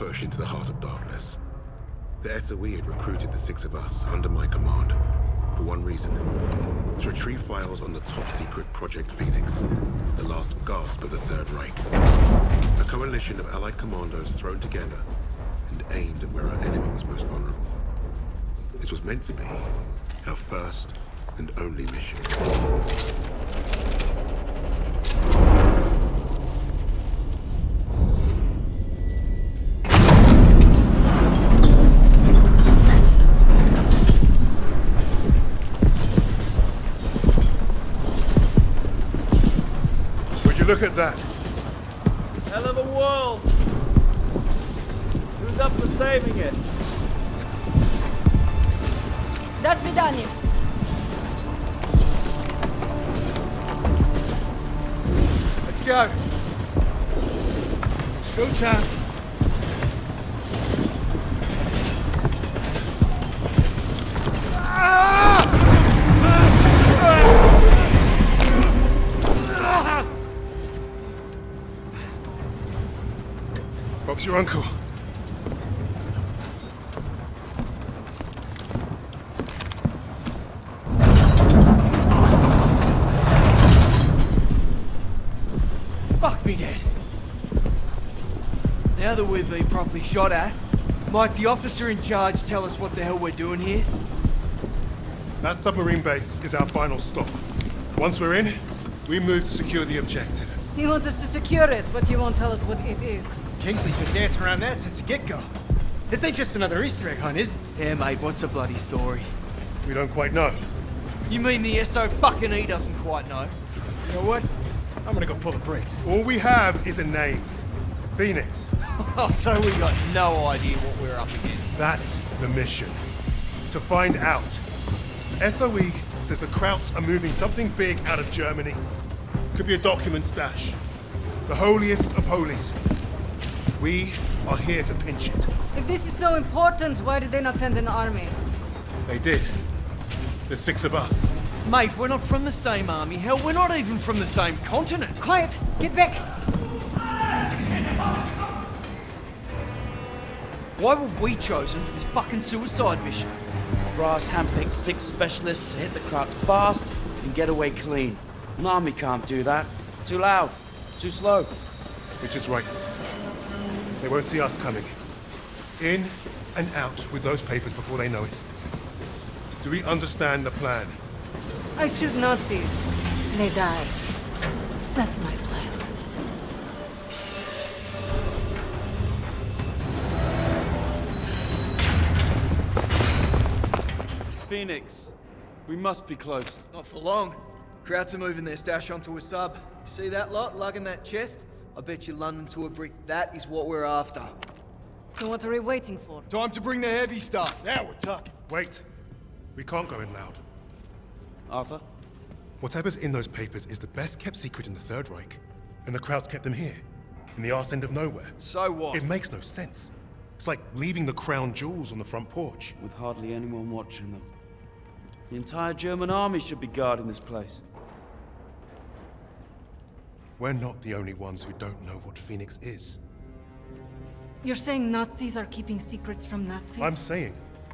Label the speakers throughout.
Speaker 1: push into the heart of darkness. The SOE had recruited the six of us under my command for one reason: to retrieve files on the top-secret Project Phoenix, the last gasp of the Third Reich. A coalition of allied commandos thrown together and aimed at where our enemy was most vulnerable. This was meant to be our first and only mission.
Speaker 2: Look at that.
Speaker 3: Hell of a world. Who's up for saving it?
Speaker 4: До свидания.
Speaker 3: Let's go. Showtime.
Speaker 2: Bob's your uncle.
Speaker 3: Fuck me dead. Now that we've been properly shot at, might the officer in charge tell us what the hell we're doing here?
Speaker 2: That submarine base is our final stop. Once we're in, we move to secure the objective.
Speaker 4: He wants us to secure it, but he won't tell us what it is.
Speaker 5: Kingsley's been dancing around that since the get-go. This ain't just another Easter egg hunt, is it?
Speaker 3: Yeah, mate, what's the bloody story?
Speaker 2: We don't quite know.
Speaker 3: You mean the SO fucking E doesn't quite know?
Speaker 5: You know what? I'm gonna go pull the brakes.
Speaker 2: All we have is a name. Phoenix.
Speaker 3: Oh, so we got no idea what we're up against.
Speaker 2: That's the mission. To find out. SOE says the Krauts are moving something big out of Germany. Could be a document stash. The holiest of holies. We are here to pinch it.
Speaker 4: If this is so important, why did they not send an army?
Speaker 2: They did. There's six of us.
Speaker 3: Mate, we're not from the same army. Hell, we're not even from the same continent.
Speaker 4: Quiet! Get back!
Speaker 3: Why were we chosen for this fucking suicide mission?
Speaker 6: Brass handpicked 6 specialists to hit the Krauts fast and get away clean. An army can't do that. Too loud. Too slow.
Speaker 2: Which is right. They won't see us coming. In and out with those papers before they know it. Do we understand the plan?
Speaker 4: I shoot Nazis. They die. That's my plan.
Speaker 6: Phoenix, we must be close.
Speaker 3: Not for long. Krauts are moving their stash onto a sub. You see that lot lugging that chest? I bet you London to a brick that is what we're after.
Speaker 4: So what are we waiting for?
Speaker 3: Time to bring the heavy stuff.
Speaker 5: Now we're talking.
Speaker 2: Wait. We can't go in loud.
Speaker 6: Arthur?
Speaker 2: Whatever's in those papers is the best kept secret in the Third Reich. And the Krauts kept them here. In the arse end of nowhere.
Speaker 3: So what?
Speaker 2: It makes no sense. It's like leaving the crown jewels on the front porch.
Speaker 6: With hardly anyone watching them. The entire German army should be guarding this place.
Speaker 2: We're not the only ones who don't know what Phoenix is.
Speaker 4: You're saying Nazis are keeping secrets from Nazis?
Speaker 2: I'm saying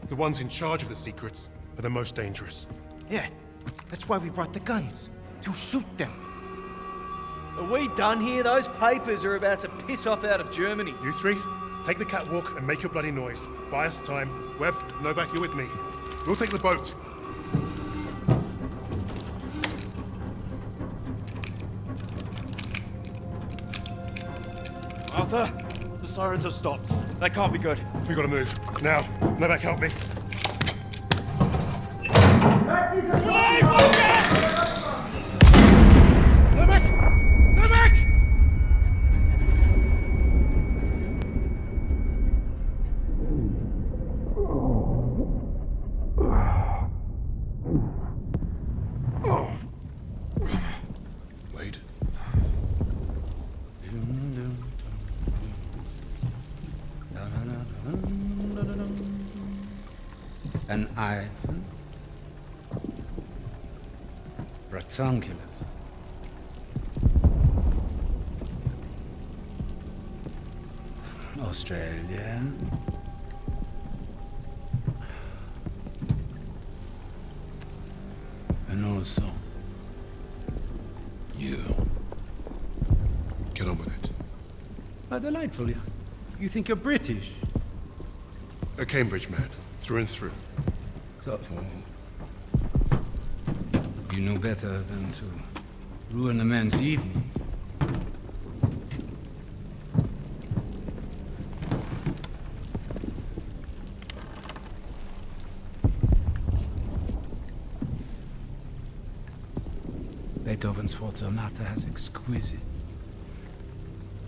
Speaker 2: the ones in charge of the secrets are the most dangerous.
Speaker 5: Yeah, that's why we brought the guns. To shoot them.
Speaker 3: Are we done here? Those papers are about to piss off out of Germany.
Speaker 2: You three, take the catwalk and make your bloody noise. Buy us time. Webb, Novak, you're with me. We'll take the boat.
Speaker 6: Arthur, the sirens have stopped. That can't be good.
Speaker 2: We gotta move. Now. Novak, help me. Novak! Novak! Wait.
Speaker 7: An iPhone? Rectangulars. Australian. And also, you.
Speaker 1: Get on with it.
Speaker 7: How delightful, yeah. You think you're British?
Speaker 1: A Cambridge man, through and through.
Speaker 7: So, you know better than to ruin a man's evening. Beethoven's Fourth Sonata has exquisite,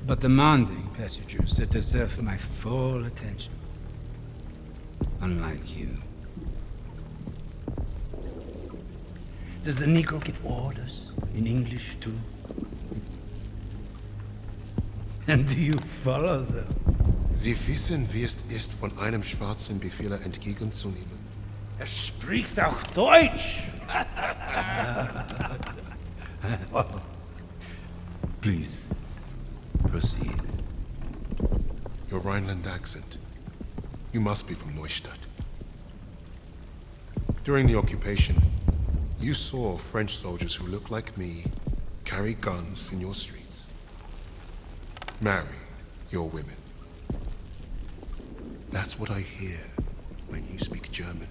Speaker 7: but demanding passages that deserve my full attention. Unlike you. Does the Negro give orders in English too? And do you follow them?
Speaker 1: Sie wissen, wie es ist, von einem schwarzen Befehler entgegenzunehmen.
Speaker 7: Er spricht auch Deutsch! Please, proceed.
Speaker 1: Your Rhineland accent. You must be from Neustadt. During the occupation, you saw French soldiers who look like me carry guns in your streets. Marry your women. That's what I hear when you speak German.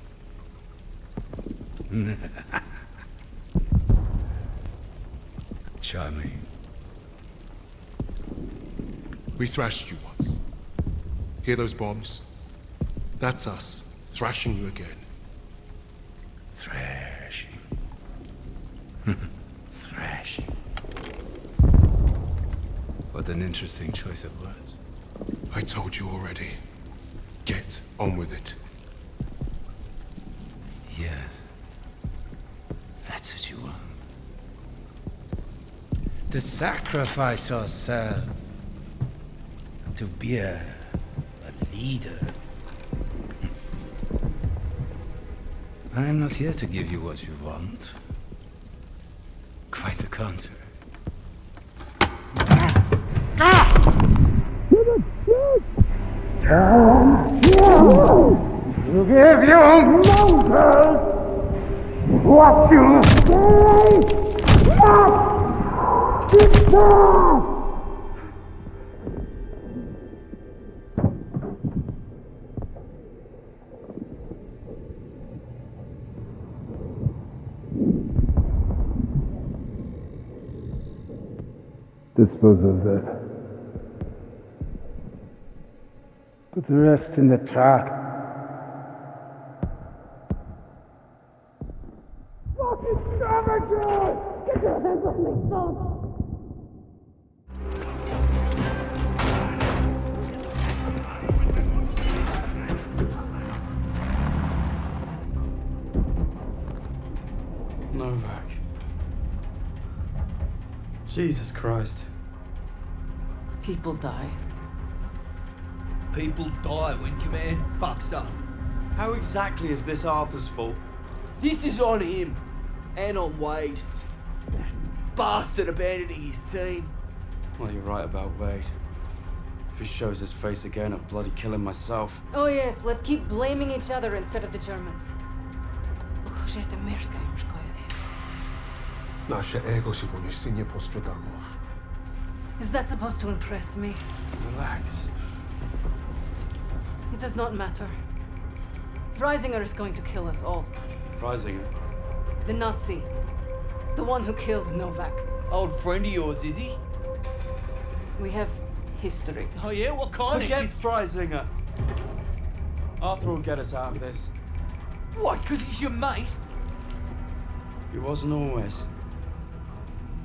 Speaker 7: Charming.
Speaker 1: We thrashed you once. Hear those bombs? That's us, thrashing you again.
Speaker 7: Thrashing. Thrashing. What an interesting choice of words.
Speaker 1: I told you already. Get on with it.
Speaker 7: Yes. That's what you want. To sacrifice yourself. To be a leader. I am not here to give you what you want. Quite the contrary.
Speaker 8: To give you Moses what you say not deserve. Dispose of that. Put the rest in the truck. Fucking savages! Get your hands off me, son!
Speaker 6: Novak. Jesus Christ.
Speaker 4: People die.
Speaker 3: People die when command fucks up.
Speaker 6: How exactly is this Arthur's fault?
Speaker 3: This is on him. And on Wade. That bastard abandoning his team.
Speaker 6: Well, you're right about Wade. If he shows his face again, I'll bloody kill him myself.
Speaker 4: Oh yes, let's keep blaming each other instead of the Germans.
Speaker 1: Nasze ego się nie postrzegało.
Speaker 4: Is that supposed to impress me?
Speaker 6: Relax.
Speaker 4: It does not matter. Freisinger is going to kill us all.
Speaker 6: Freisinger?
Speaker 4: The Nazi. The one who killed Novak.
Speaker 3: Old friend of yours, is he?
Speaker 4: We have history.
Speaker 3: Oh yeah? What kind
Speaker 6: Forget
Speaker 3: of...
Speaker 6: Freisinger. Arthur will get us out of this.
Speaker 3: What, because he's your mate?
Speaker 6: He wasn't always.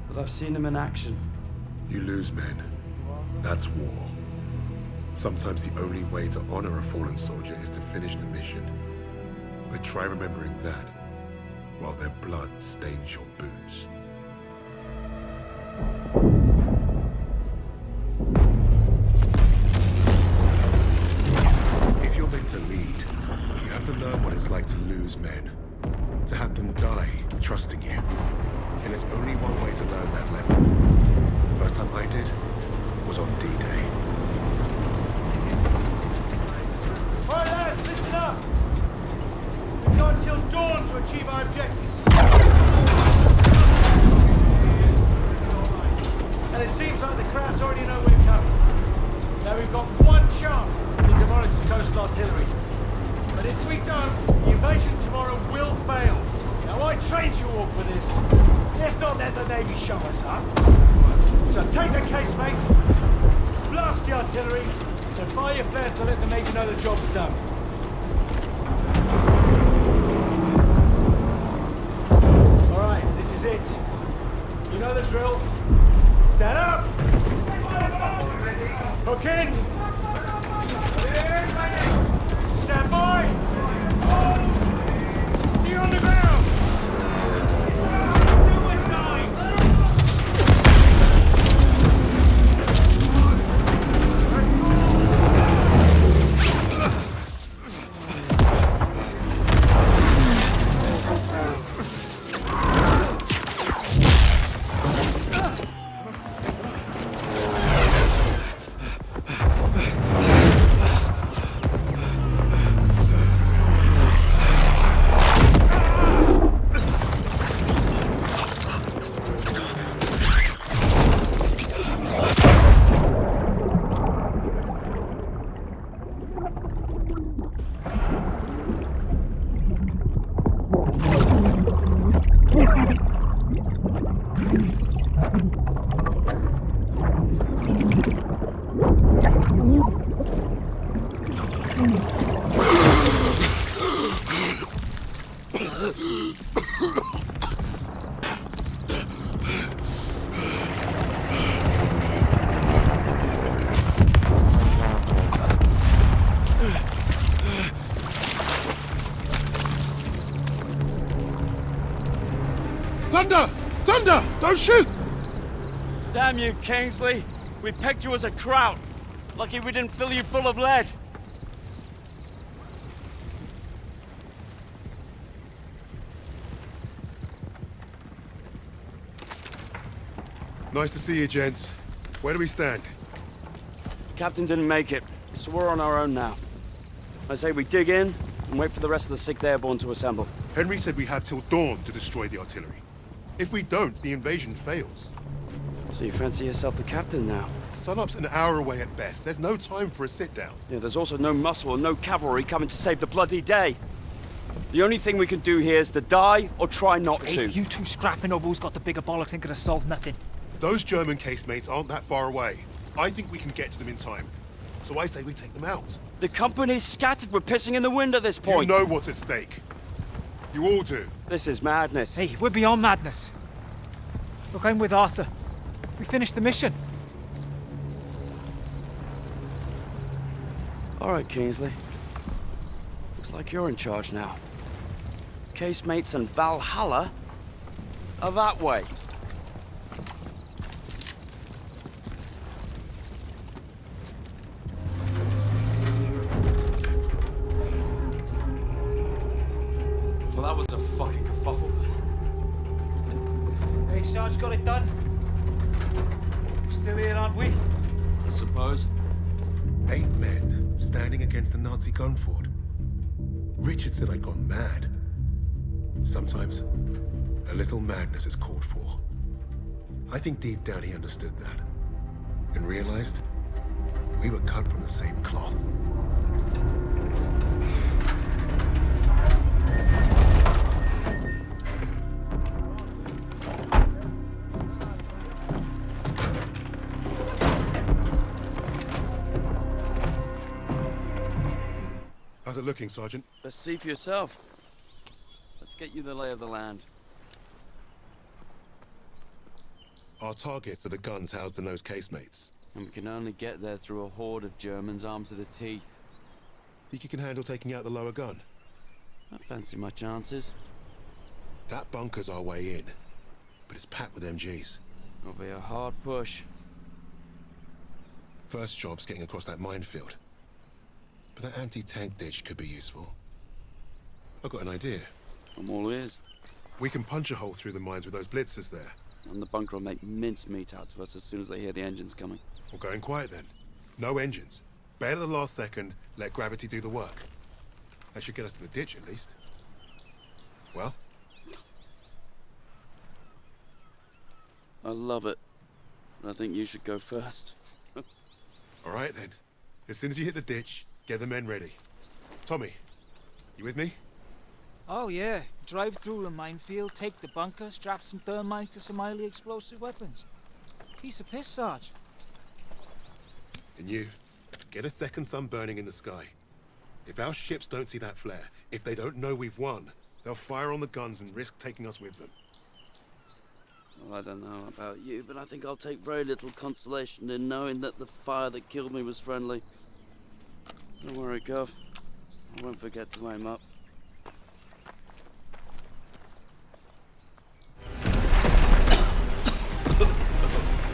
Speaker 6: But I've seen him in action.
Speaker 1: You lose men. That's war. Sometimes the only way to honor a fallen soldier is to finish the mission. But try remembering that while their blood stains your boots. If you're meant to lead, you have to learn what it's like to lose men. To have them die trusting you. And there's only one way to learn that lesson. First time I did was on D-Day.
Speaker 9: got till dawn to achieve our objective. And it seems like the Krauts already know we're coming. Now we've got one chance to demolish the coastal artillery. But if we don't, the invasion tomorrow will fail. Now I trained you all for this. Let's not let the Navy show us up. So take the casemates, blast the artillery, and fire your flares to let the Navy know the job's done. All right, this is it. You know the drill. Stand up! Hook in! Stand by! See you on the ground!
Speaker 2: Thunder! Thunder! Don't shoot!
Speaker 6: Damn you, Kingsley. We pegged you as a Kraut. Lucky we didn't fill you full of lead.
Speaker 2: Nice to see you, gents. Where do we stand?
Speaker 6: Captain didn't make it, so we're on our own now. I say we dig in and wait for the rest of the 6th Airborne to assemble.
Speaker 2: Henry said we have till dawn to destroy the artillery. If we don't, the invasion fails.
Speaker 6: So you fancy yourself the captain now?
Speaker 2: Sunup's an hour away at best. There's no time for a sit-down.
Speaker 6: Yeah, there's also no muscle and no cavalry coming to save the bloody day. The only thing we can do here is to die or try not to.
Speaker 5: Hey, you two scrapping over who's got the bigger bollocks ain't gonna solve nothing.
Speaker 2: Those German casemates aren't that far away. I think we can get to them in time. So I say we take them out.
Speaker 6: The company's scattered. We're pissing in the wind at this point.
Speaker 2: You know what's at stake. You all do.
Speaker 6: This is madness.
Speaker 5: Hey, we're beyond madness. Look, I'm with Arthur. We finished the mission.
Speaker 6: All right, Kingsley. Looks like you're in charge now. Casemates and Valhalla are that way. Well, that was a fucking kerfuffle.
Speaker 5: Hey, Sarge got it done. We're still here, aren't we?
Speaker 6: I suppose.
Speaker 1: 8 men standing against a Nazi gun fort. Richard said I'd gone mad. Sometimes, a little madness is called for. I think deep down he understood that. And realized we were cut from the same cloth.
Speaker 2: How's it looking, Sergeant?
Speaker 6: Let's see for yourself. Let's get you the lay of the land.
Speaker 1: Our targets are the guns housed in those casemates.
Speaker 6: And we can only get there through a horde of Germans armed to the teeth.
Speaker 1: Think you can handle taking out the lower gun?
Speaker 6: I fancy my chances.
Speaker 1: That bunker's our way in, but it's packed with MGs.
Speaker 6: It'll be a hard push.
Speaker 1: First job's getting across that minefield. But that anti-tank ditch could be useful. I've got an idea.
Speaker 6: I'm all ears.
Speaker 2: We can punch a hole through the mines with those blitzers there.
Speaker 6: And the bunker will make mincemeat out of us as soon as they hear the engines coming.
Speaker 2: We'll go in quiet then. No engines. Bail at the last second, let gravity do the work. That should get us to the ditch at least.
Speaker 1: Well?
Speaker 6: I love it. I think you should go first.
Speaker 2: All right, then. As soon as you hit the ditch, get the men ready. Tommy, you with me?
Speaker 10: Oh, yeah. Drive through the minefield, take the bunker, strap some thermite to some highly explosive weapons. Piece of piss, Sarge.
Speaker 2: And you, get a second sun burning in the sky. If our ships don't see that flare, if they don't know we've won, they'll fire on the guns and risk taking us with them.
Speaker 6: Well, I don't know about you, but I think I'll take very little consolation in knowing that the fire that killed me was friendly. Don't worry, Gov. I won't forget to aim up.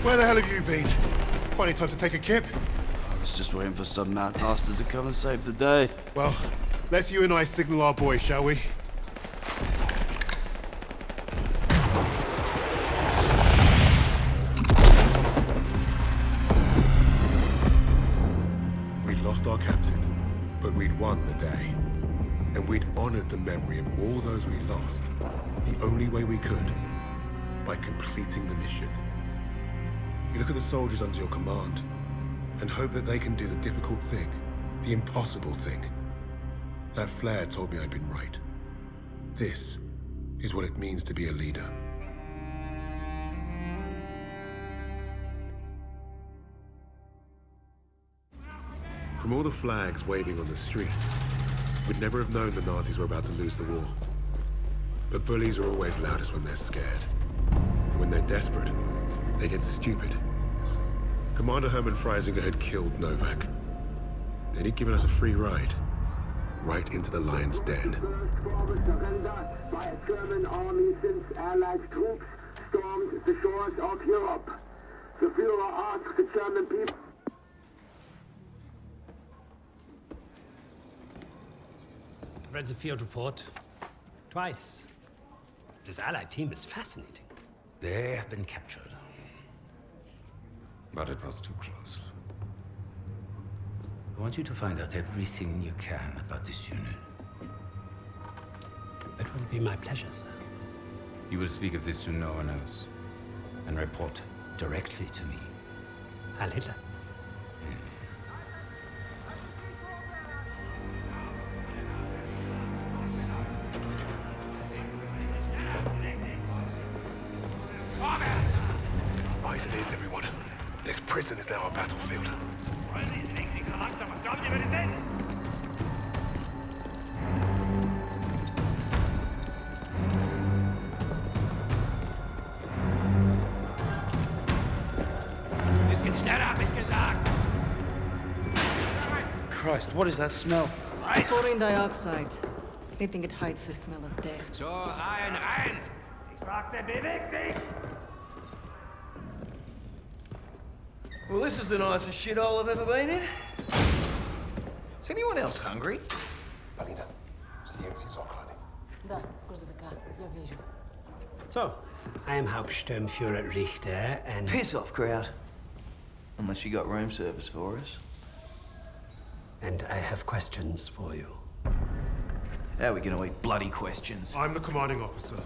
Speaker 2: Where the hell have you been? Finding time to take a kip?
Speaker 6: I was just waiting for some mad bastard to come and save the day.
Speaker 2: Well, let's you and I signal our boys, shall we?
Speaker 1: We'd lost our captain, but we'd won the day. And we'd honored the memory of all those we lost, the only way we could, by completing the mission. You look at the soldiers under your command, and hope that they can do the difficult thing, the impossible thing. That flare told me I'd been right. This is what it means to be a leader. From all the flags waving on the streets, we'd never have known the Nazis were about to lose the war. But bullies are always loudest when they're scared. And when they're desperate, they get stupid. Commander Hermann Freisinger had killed Novak. Then he'd given us a free ride, right into the lion's den.
Speaker 8: Surrender by a German army since Allied troops stormed the shores of Europe. The Führer asked the German people.
Speaker 11: Read the field report twice. This Allied team is fascinating.
Speaker 7: They have been captured. But it was too close. I want you to find out everything you can about this unit.
Speaker 11: It will be my pleasure, sir.
Speaker 7: You will speak of this to no one else, and report directly to me.
Speaker 11: Heil Hitler.
Speaker 2: Right it is, everyone. This prison is now a battlefield.
Speaker 8: Bisschen schneller, hab ich gesagt!
Speaker 6: Christ, what is that smell?
Speaker 4: Chlorine dioxide. They think it hides the smell of death.
Speaker 8: So, rein, rein! Ich sagte, beweg dich!
Speaker 3: Well, this is the nicest shithole I've ever been in. Is anyone else hungry?
Speaker 1: Alina, silenci Socrani.
Speaker 4: Da, scurzavika, ja wierzę.
Speaker 11: So, I am Hauptsturmführer Richter, and...
Speaker 3: Piss off, crowd. Unless you got room service for us.
Speaker 11: And I have questions for you.
Speaker 3: How are we gonna eat bloody questions?
Speaker 2: I'm the commanding officer.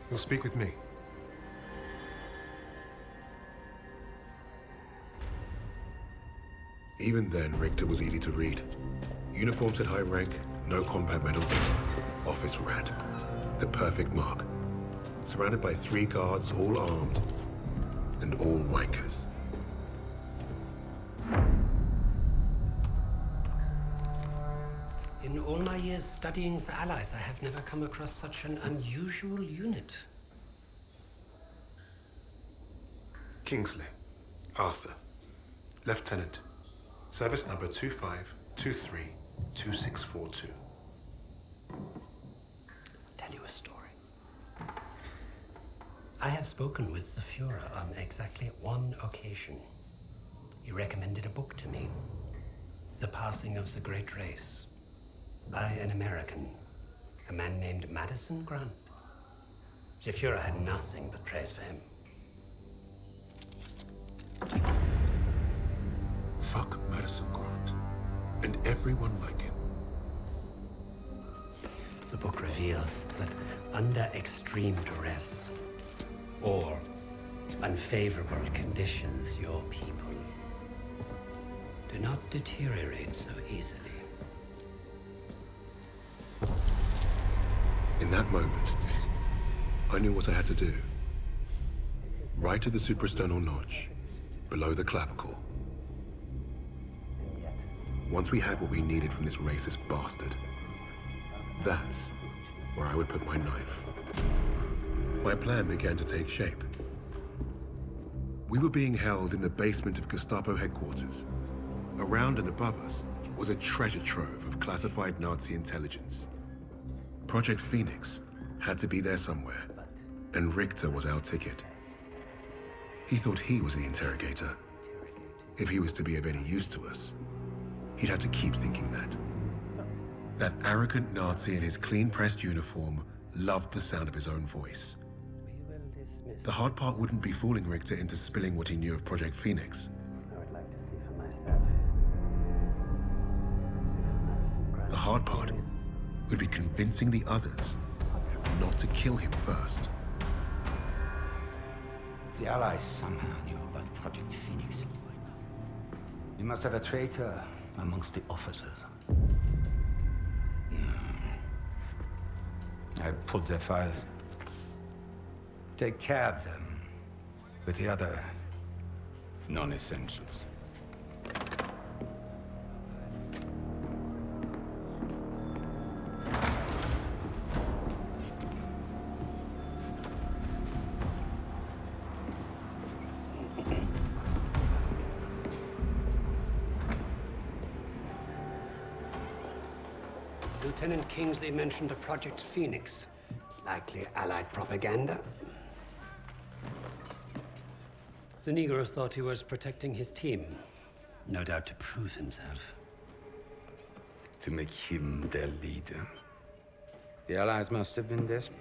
Speaker 2: You'll speak with me.
Speaker 1: Even then, Richter was easy to read. Uniforms at high rank, no combat medals. Office rat. The perfect mark. Surrounded by 3 guards, all armed, and all wankers.
Speaker 11: In all my years studying the Allies, I have never come across such an unusual unit.
Speaker 2: Kingsley. Arthur. Lieutenant. Service number 25232642.
Speaker 11: Tell you a story. I have spoken with the Führer on exactly one occasion. He recommended a book to me. The Passing of the Great Race. By an American. A man named Madison Grant. The Führer had nothing but praise for him.
Speaker 1: Fuck Madison Grant. and everyone like him.
Speaker 11: The book reveals that under extreme duress or unfavorable conditions, your people do not deteriorate so easily.
Speaker 1: In that moment, I knew what I had to do. Right at the suprasternal notch, below the clavicle. Once we had what we needed from this racist bastard, that's where I would put my knife. My plan began to take shape. We were being held in the basement of Gestapo headquarters. Around and above us was a treasure trove of classified Nazi intelligence. Project Phoenix had to be there somewhere, and Richter was our ticket. He thought he was the interrogator. If he was to be of any use to us, he'd have to keep thinking that. That arrogant Nazi in his clean-pressed uniform loved the sound of his own voice. The hard part wouldn't be fooling Richter into spilling what he knew of Project Phoenix. The hard part would be convincing the others not to kill him first.
Speaker 7: The Allies somehow knew about Project Phoenix. You must have a traitor amongst the officers. I pulled their files. Take care of them with the other non-essentials.
Speaker 11: Lieutenant Kingsley mentioned a Project Phoenix. Likely Allied propaganda. The Negro thought he was protecting his team. No doubt to prove himself.
Speaker 7: To make him their leader. The Allies must have been desperate.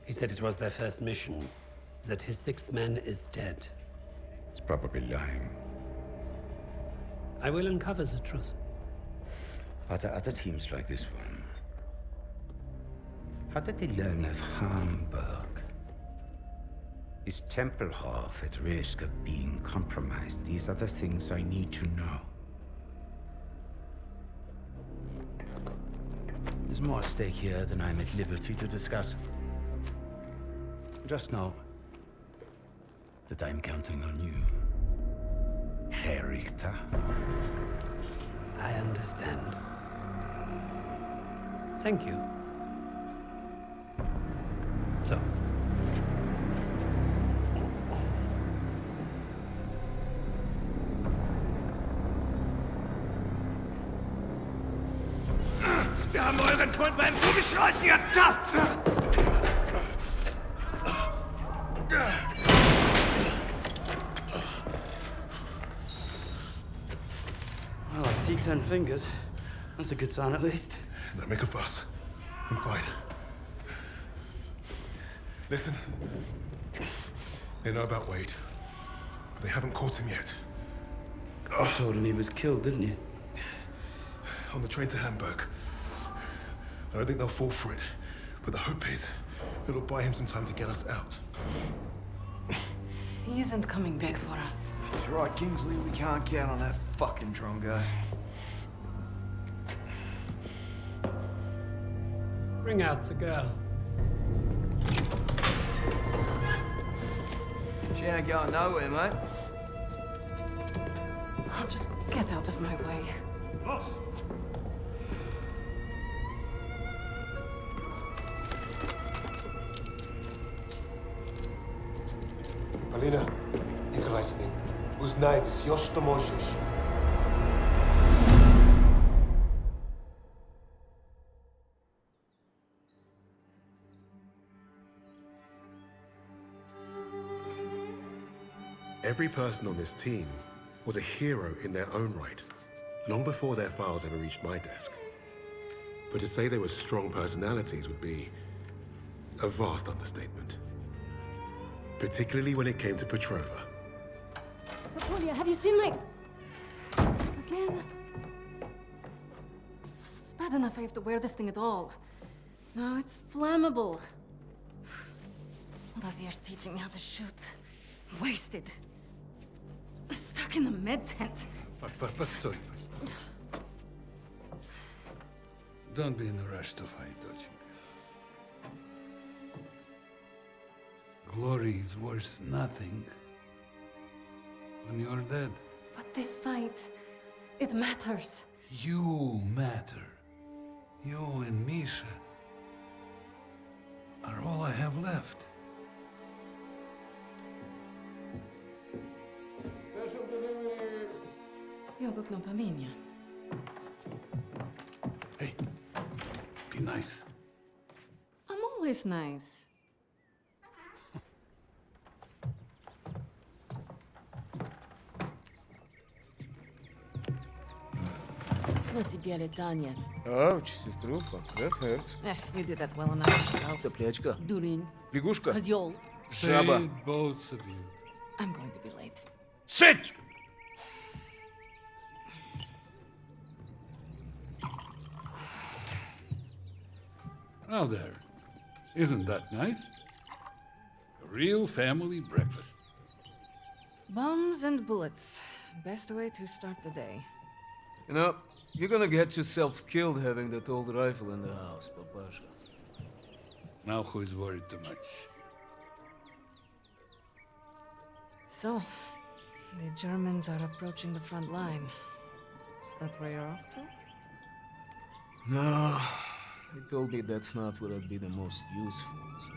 Speaker 11: He said it was their first mission. That his sixth man is dead.
Speaker 7: He's probably lying.
Speaker 11: I will uncover the truth.
Speaker 7: Are there other teams like this one? How did they learn of Hamburg? Is Tempelhof at risk of being compromised? These are the things I need to know. There's more at stake here than I'm at liberty to discuss. Just know that I'm counting on you, Herr Richter.
Speaker 11: I understand. Thank you. So.
Speaker 2: Wir haben euren Freund beim Rumschleichen ertappt!
Speaker 6: Well, I see 10 fingers. That's a good sign, at least.
Speaker 2: Don't make a fuss. I'm fine. Listen. They know about Wade. But they haven't caught him yet.
Speaker 6: You told him he was killed, didn't you?
Speaker 2: On the train to Hamburg. I don't think they'll fall for it. But the hope is it'll buy him some time to get us out.
Speaker 4: He isn't coming back for us.
Speaker 3: He's right, Kingsley. We can't count on that fucking drongo.
Speaker 11: Bring out the girl.
Speaker 3: She ain't going nowhere, mate.
Speaker 4: Oh, just get out of my way.
Speaker 2: Boss! Alina, играй с ним. Узнай все, что можешь.
Speaker 1: Every person on this team was a hero in their own right, long before their files ever reached my desk. But to say they were strong personalities would be a vast understatement. Particularly when it came to Petrova.
Speaker 4: Napoleon, have you seen my... bad enough I have to wear this thing at all. Now it's flammable. All those years teaching me how to shoot. Wasted. Stuck in a med tent.
Speaker 12: Постой. Don't be in a rush to fight, доченька. Glory is worth nothing when you're dead.
Speaker 4: But this fight, it matters.
Speaker 12: You matter. You and Misha are all I have left.
Speaker 4: Io go non pamiętam.
Speaker 12: Hey, be nice.
Speaker 4: I'm always nice.
Speaker 13: Вот тебе лица нет.
Speaker 14: Ouch, сеструха, that hurts.
Speaker 13: You did that well enough yourself.
Speaker 14: Топлячка.
Speaker 13: Дурень.
Speaker 14: Лягушка.
Speaker 13: Козёл.
Speaker 14: Жаба.
Speaker 12: Say both of you.
Speaker 13: I'm going to be late.
Speaker 12: Sit! Now there. Isn't that nice? A real family breakfast.
Speaker 4: Bombs and bullets. Best way to start the day.
Speaker 14: You know, you're gonna get yourself killed having that old rifle in the house, Papasha.
Speaker 12: Now who is worried too much?
Speaker 4: So, the Germans are approaching the front line. Is that where you're off to?
Speaker 14: No, he told me that's not where I'd be the most useful, so...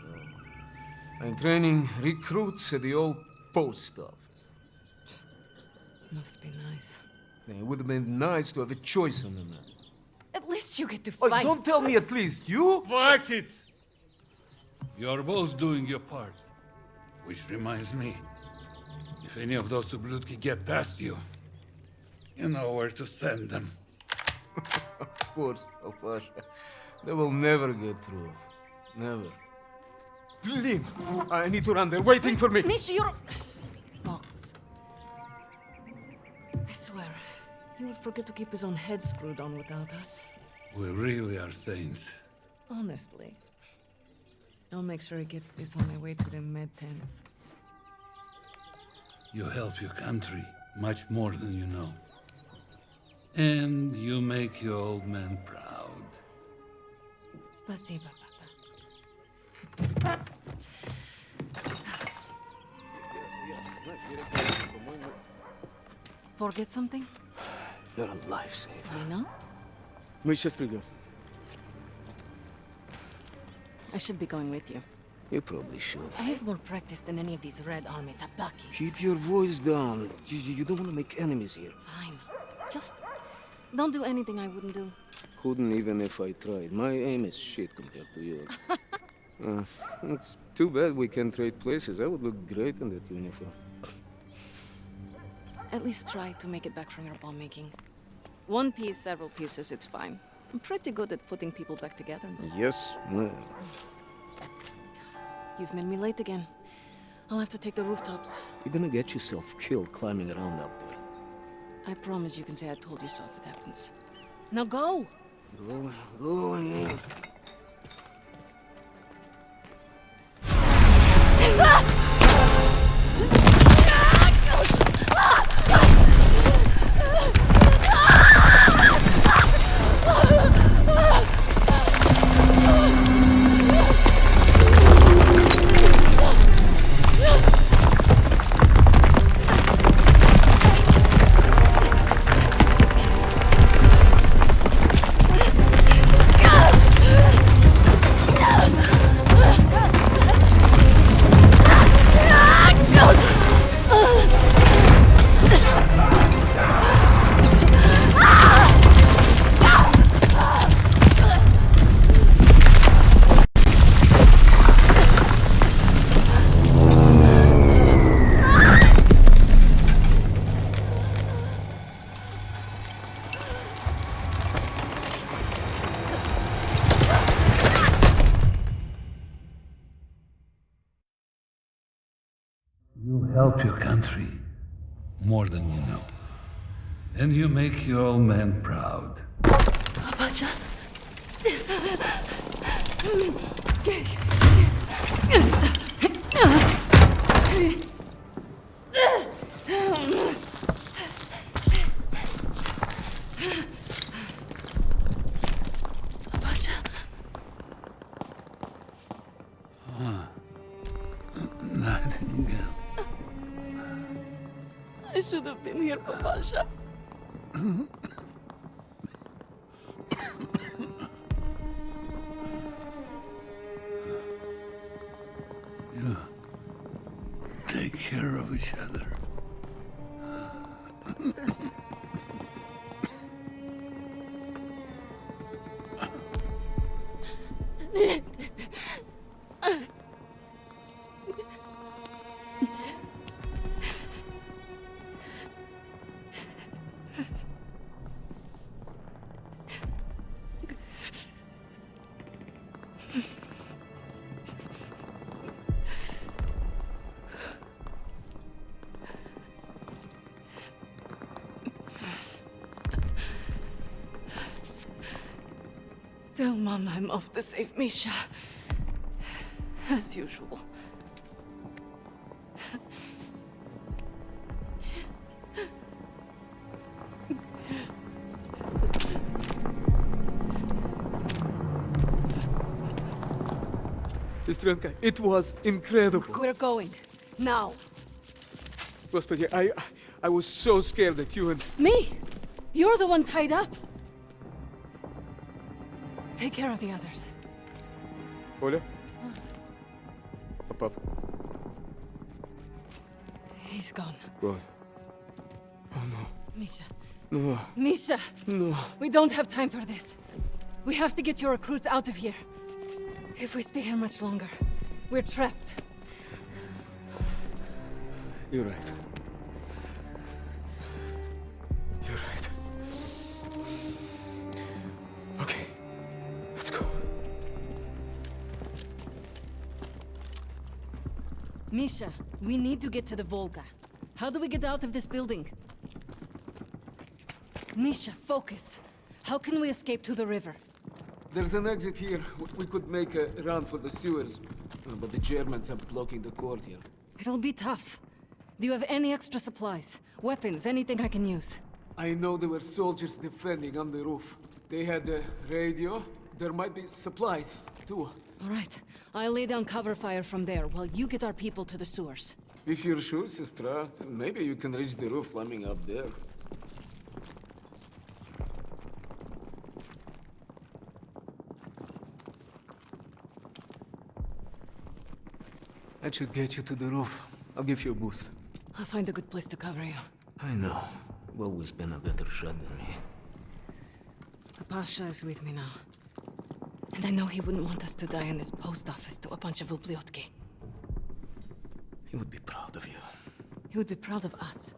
Speaker 14: I'm training recruits at the old post office.
Speaker 4: Must be nice.
Speaker 14: Yeah, it would have been nice to have a choice on the matter.
Speaker 4: At least you get to
Speaker 14: Oh,
Speaker 4: fight.
Speaker 14: don't tell me at least, you?
Speaker 12: Watch it! You're both doing your part. Which reminds me, if any of those ублюдки get past you, you know where to send them.
Speaker 14: Of course, Papasha. They will never get through. Never. Blin! I need to run. They're waiting for me.
Speaker 4: Misha, you're... Box. I swear, he would forget to keep his own head screwed on without us.
Speaker 12: We really are saints.
Speaker 4: Honestly. I'll make sure he gets this on the way to the med tents.
Speaker 12: You help your country much more than you know. And you make your old man proud.
Speaker 4: Спасибо, Papa. Forget something?
Speaker 14: You're a lifesaver.
Speaker 4: You know?
Speaker 14: Мы сейчас придем.
Speaker 4: I should be going with you.
Speaker 14: You probably should.
Speaker 13: I have more practice than any of these Red Army tabaki.
Speaker 14: Keep your voice down. You don't want to make enemies here.
Speaker 4: Fine. Just don't do anything I wouldn't do.
Speaker 14: Couldn't even if I tried. My aim is shit compared to yours. It's too bad we can't trade places. I would look great in that uniform.
Speaker 4: At least try to make it back from your bomb making. One piece, several pieces, it's fine. I'm pretty good at putting people back together.
Speaker 14: Yes, ma'am.
Speaker 4: You've made me late again. I'll have to take the rooftops.
Speaker 14: You're gonna get yourself killed climbing around up there.
Speaker 4: I promise you can say I told you so if it happens. Now go!
Speaker 14: Going.
Speaker 12: You help your country more than you know. And you make your old man proud.
Speaker 4: Papasha, I should have been here, Papasha.
Speaker 12: You take care of each other.
Speaker 4: Tell Mom I'm off to save Misha. As usual.
Speaker 14: Sestrenka, it was incredible.
Speaker 4: We're going. Now.
Speaker 14: Господи, I was so scared that you and...
Speaker 4: Me? You're the one tied up. Take care of the others.
Speaker 14: Оля? Пап.
Speaker 4: He's gone.
Speaker 14: What? Oh no.
Speaker 4: Misha.
Speaker 14: No.
Speaker 4: Misha!
Speaker 14: No.
Speaker 4: We don't have time for this. We have to get your recruits out of here. If we stay here much longer, we're trapped.
Speaker 14: You're right. You're right. Okay. Let's go.
Speaker 4: Misha, we need to get to the Volga. How do we get out of this building? Misha, focus. How can we escape to the river?
Speaker 14: There's an exit here. We could make a run for the sewers. But the Germans are blocking the courtyard.
Speaker 4: It'll be tough. Do you have any extra supplies? Weapons, anything I can use?
Speaker 14: I know there were soldiers defending on the roof. They had a radio. There might be supplies, too.
Speaker 4: All right. I'll lay down cover fire from there while you get our people to the sewers.
Speaker 14: If you're sure, Sestra, maybe you can reach the roof climbing up there. That should get you to the roof. I'll give you a boost.
Speaker 4: I'll find a good place to cover you.
Speaker 14: I know. You've always been a better shot than me.
Speaker 4: The Pasha is with me now. And I know he wouldn't want us to die in this post office to a bunch of ubliotki.
Speaker 14: He would be proud of you.
Speaker 4: He would be proud of us.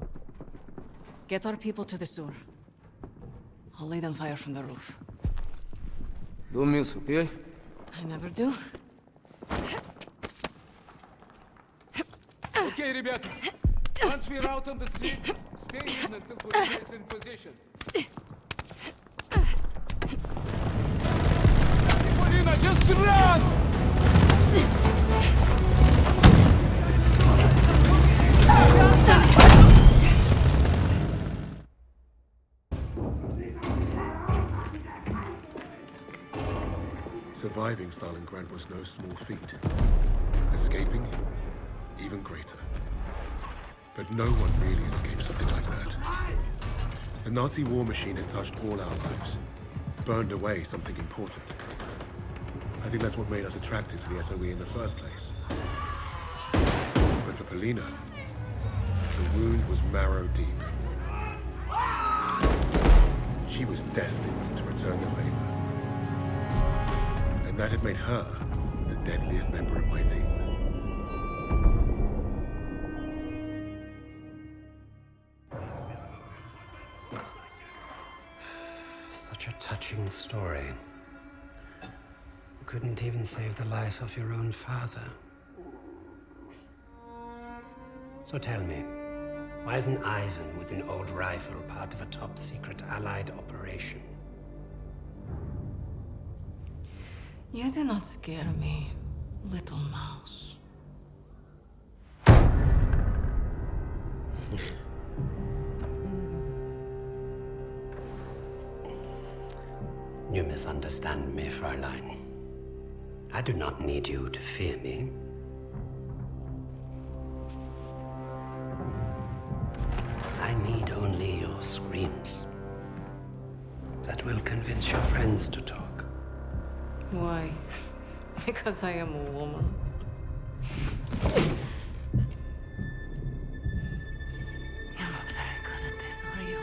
Speaker 4: Get our people to the sewer. I'll lay down fire from the roof.
Speaker 14: Don't miss, okay?
Speaker 4: I never do.
Speaker 14: Okay, ребята. Once we're out on the street, stay in until police is in position. Polina, just run!
Speaker 1: Surviving Stalingrad was no small feat. Escaping, even greater. But no one really escaped something like that. The Nazi war machine had touched all our lives, burned away something important. I think that's what made us attracted to the SOE in the first place. But for Polina, the wound was marrow deep. She was destined to return the favor. And that had made her the deadliest member of my team.
Speaker 11: Such a touching story. You couldn't even save the life of your own father. So tell me, why isn't Ivan with an old rifle part of a top-secret Allied operation?
Speaker 4: You do not scare me, little mouse.
Speaker 11: You misunderstand me, Fräulein. I do not need you to fear me. I need only your screams. That will convince your friends to talk.
Speaker 4: Why? Because I am a woman. You're not very good at this, are you?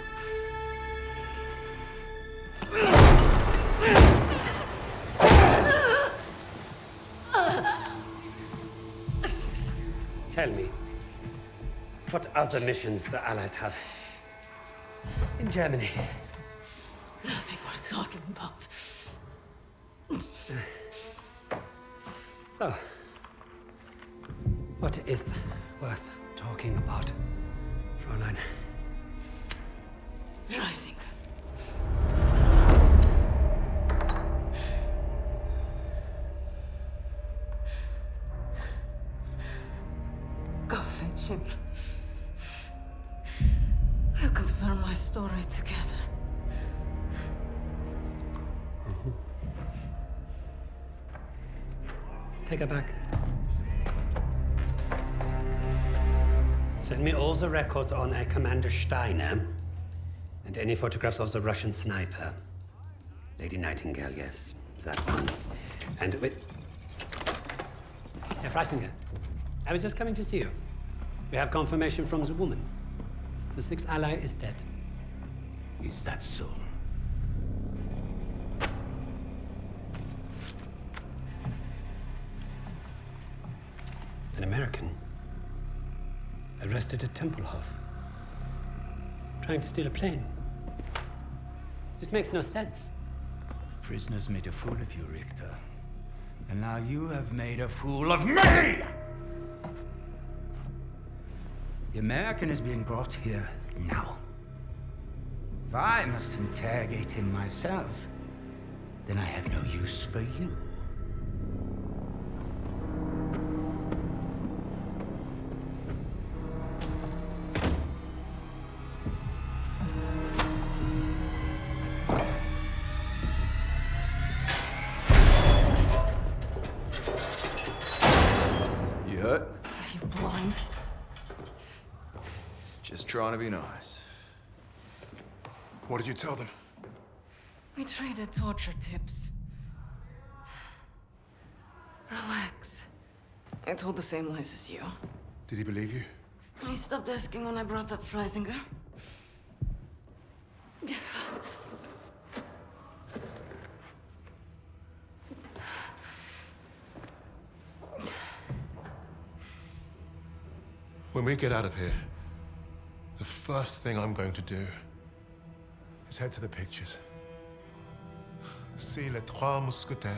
Speaker 11: Tell me, what other missions the Allies have in Germany?
Speaker 4: Nothing worth talking about.
Speaker 11: So, what is worth talking about, Fräulein?
Speaker 4: Rising. Go fetch him. We'll confirm my story together.
Speaker 11: Take her back. Send me all the records on a Commander Steiner and any photographs of the Russian sniper. Lady Nightingale, yes, that one. And wait. Herr Freisinger, I was just coming to see you. We have confirmation from the woman. The sixth ally is dead.
Speaker 7: Is that so?
Speaker 11: An American arrested at Tempelhof, trying to steal a plane. This makes no sense.
Speaker 7: The prisoners made a fool of you, Richter. And now you have made a fool of me! The American is being brought here now. If I must interrogate him myself, then I have no use for you.
Speaker 15: You hurt?
Speaker 4: Are you blind?
Speaker 15: Just trying to be nice.
Speaker 2: What did you tell them?
Speaker 4: We traded torture tips. Relax. I told the same lies as you.
Speaker 2: Did he believe you?
Speaker 4: He stopped asking when I brought up Freisinger.
Speaker 2: When we get out of here, the first thing I'm going to do is head to the pictures. See Les Trois Mousquetaires.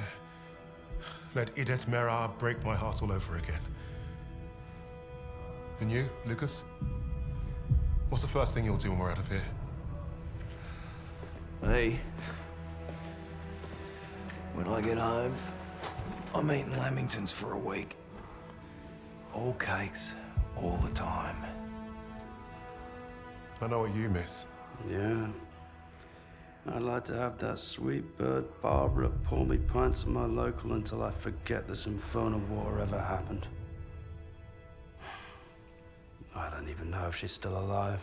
Speaker 2: Let Edith Merard break my heart all over again. And you, Lucas? What's the first thing you'll do when we're out of here?
Speaker 15: Hey. When I get home, I'm eating Lamingtons for a week. All cakes, all the time.
Speaker 2: I know what you miss.
Speaker 6: Yeah. I'd like to have that sweet bird Barbara pour me pints of my local until I forget this infernal war ever happened. I don't even know if she's still alive.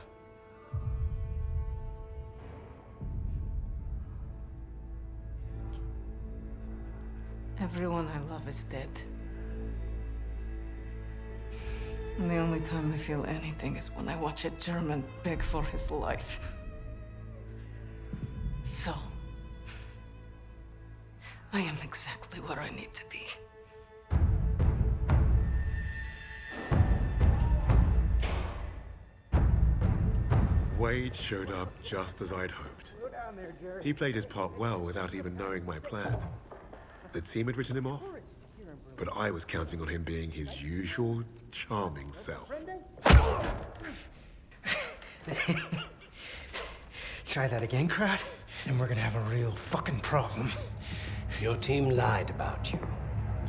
Speaker 4: Everyone I love is dead. And the only time I feel anything is when I watch a German beg for his life. So, I am exactly where I need to be.
Speaker 1: Wade showed up just as I'd hoped. He played his part well without even knowing my plan. The team had written him off, but I was counting on him being his usual charming self.
Speaker 5: Try that again, crowd, and we're gonna have a real fucking problem.
Speaker 11: Your team lied about you,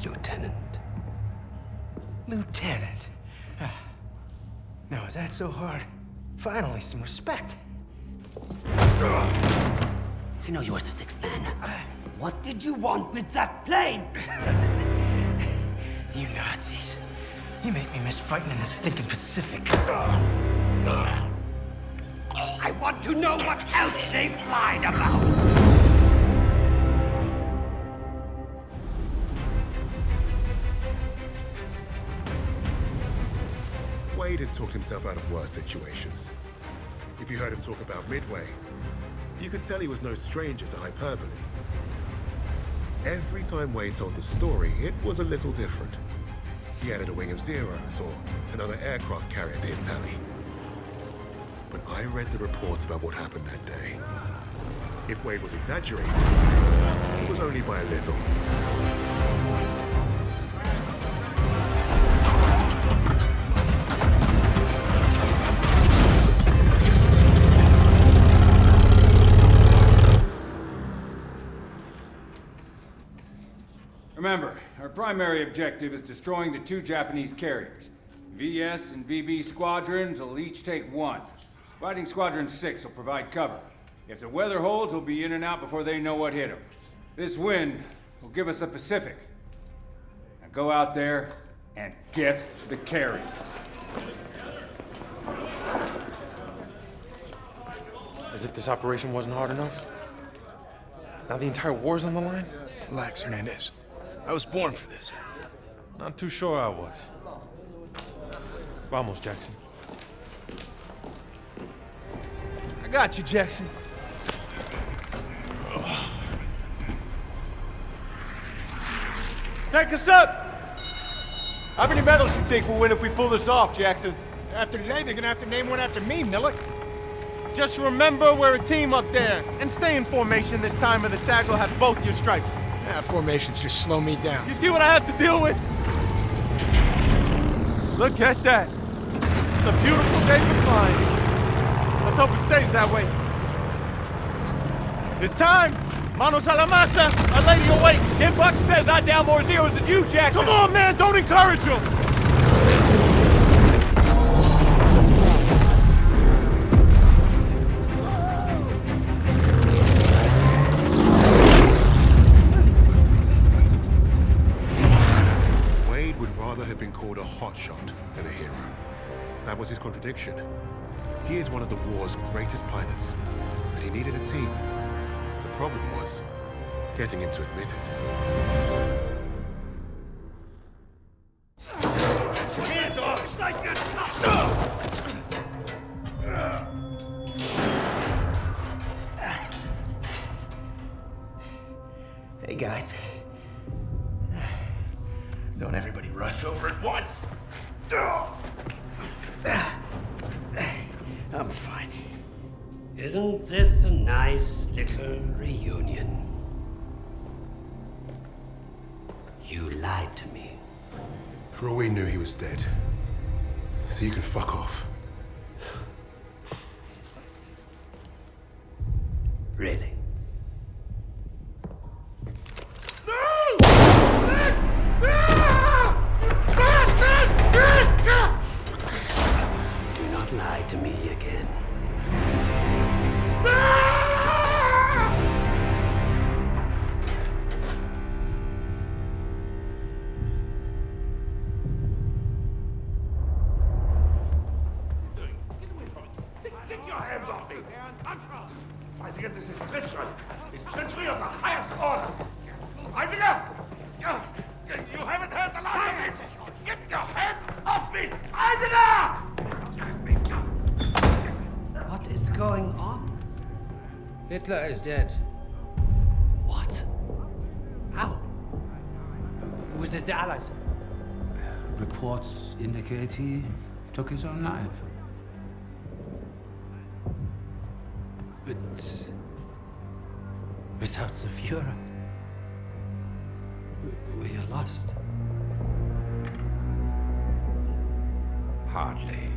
Speaker 11: Lieutenant.
Speaker 5: Lieutenant? Now, is that so hard? Finally, some respect.
Speaker 11: I know you as the sixth man. What did you want with that plane?
Speaker 5: You Nazis. You make me miss fighting in the stinking Pacific.
Speaker 11: I want to know what else they've lied about.
Speaker 1: Wade had talked himself out of worse situations. If you heard him talk about Midway, you could tell he was no stranger to hyperbole. Every time Wade told the story, it was a little different. He added a wing of zeros or another aircraft carrier to his tally. But I read the reports about what happened that day. If Wade was exaggerating, it was only by a little.
Speaker 16: Remember, our primary objective is destroying the 2 Japanese carriers. VS and VB squadrons will each take 1. Fighting Squadron 6 will provide cover. If the weather holds, we'll be in and out before they know what hit them. This wind will give us the Pacific. Now go out there and get the carriers.
Speaker 15: As if this operation wasn't hard enough. Now the entire war's on the line?
Speaker 2: Relax, Hernandez. I was born for this.
Speaker 15: Not too sure I was. Vamos, Jackson.
Speaker 5: I got you, Jackson.
Speaker 9: Take us up! How many medals you think we'll win if we pull this off, Jackson?
Speaker 5: After today, they're gonna have to name one after me, Miller. Just remember we're a team up there. And stay in formation this time or the SAG will have both your stripes. Formations just slow me down. You see what I have to deal with? Look at that. It's a beautiful day for flying. Let's hope it stays that way. It's time. Manos a la masa. A lady awaits.
Speaker 9: 10 bucks says I down more zeros than you, Jackson.
Speaker 5: Come on, man. Don't encourage him.
Speaker 1: Have been called a hotshot than a hero. That was his contradiction. He is one of the war's greatest pilots, but he needed a team. The problem was getting him to admit it.
Speaker 8: Hands off! It's like that!
Speaker 5: Hey, guys. Don't everybody rush over at once. I'm fine.
Speaker 11: Isn't this a nice little reunion? You lied to me.
Speaker 1: For all we knew, he was dead. So you can fuck off.
Speaker 11: Really? Do not lie to me again.
Speaker 8: Get your hands off me! President, this is treachery. It's treachery of the highest order. President! You haven't heard the last of this! Get your hands off me!
Speaker 11: What is going on?
Speaker 7: Hitler is dead.
Speaker 11: What? How?
Speaker 7: Was it the Allies? Reports indicate he took his own life. But without the Führer, we are lost. Hardly.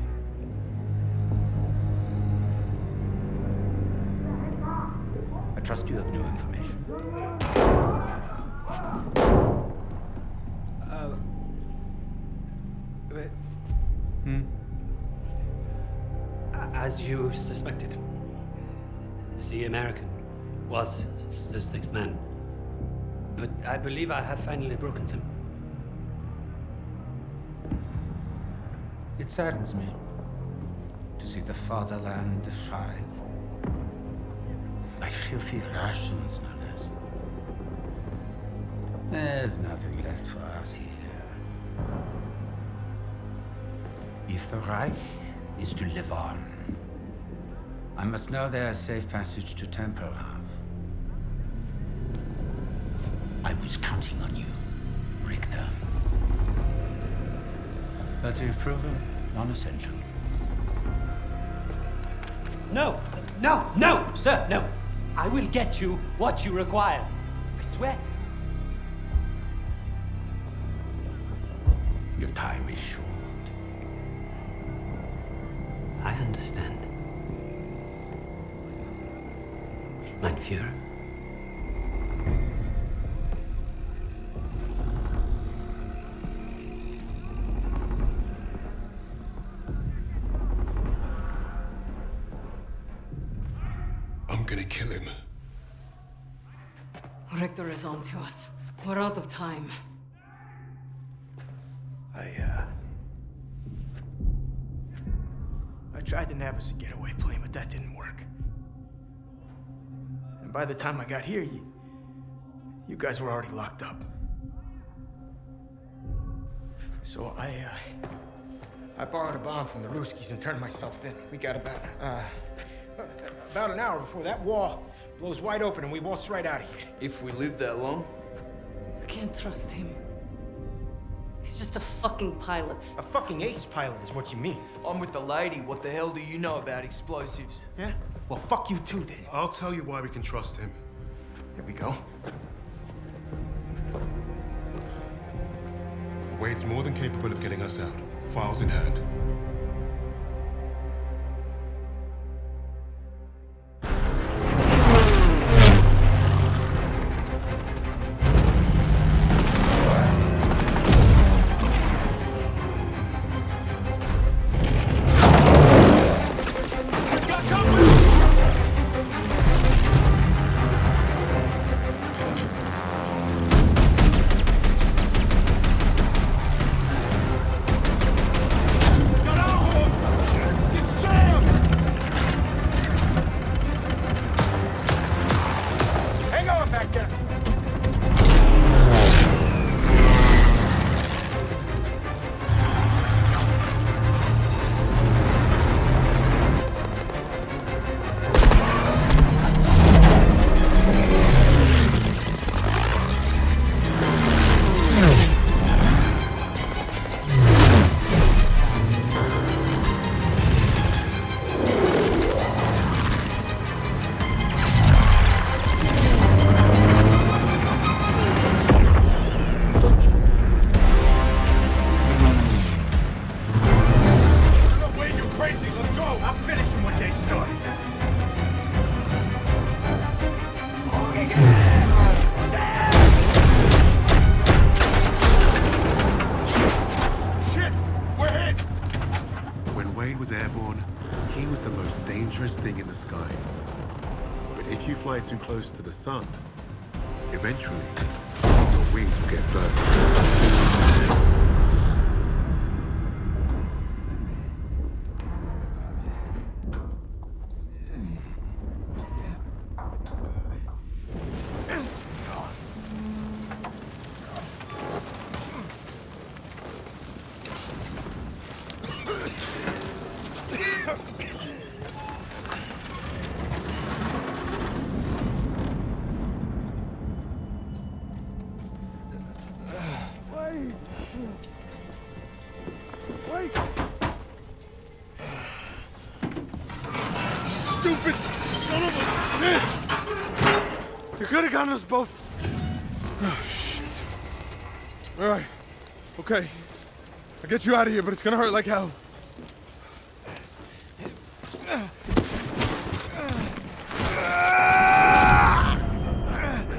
Speaker 7: I trust you have new information.
Speaker 11: As you suspected, the American was the sixth man. But I believe I have finally broken them.
Speaker 7: It saddens me to see the fatherland defiled by filthy Russians, no less. There's nothing left for us here. If the Reich is to live on, I must know there's safe passage to Tempelhof. I was counting on you, Richter. But you've proven non-essential.
Speaker 11: No, sir, no. I will get you what you require. I swear.
Speaker 7: Your time is short.
Speaker 11: I understand. Mein Führer.
Speaker 1: I'm gonna kill him.
Speaker 4: Richter is on to us. We're out of time.
Speaker 5: I tried to nab us a getaway plane, but that didn't work. And by the time I got here, you guys were already locked up. So I borrowed a bomb from the Ruskies and turned myself in. We got about an hour before that wall blows wide open and we waltz right out of here.
Speaker 3: If we live that long?
Speaker 4: I can't trust him. He's just a fucking pilot.
Speaker 5: A fucking ace pilot is what you mean.
Speaker 3: I'm with the lady. What the hell do you know about explosives?
Speaker 5: Yeah? Well, fuck you too, then.
Speaker 2: I'll tell you why we can trust him.
Speaker 5: Here we go.
Speaker 2: Wade's more than capable of getting us out. Files in hand. Too close to the sun, eventually, your wings will get burned. Stupid son of a bitch! You could have gotten us both. Oh, shit. All right. Okay. I'll get you out of here, but it's gonna hurt like hell.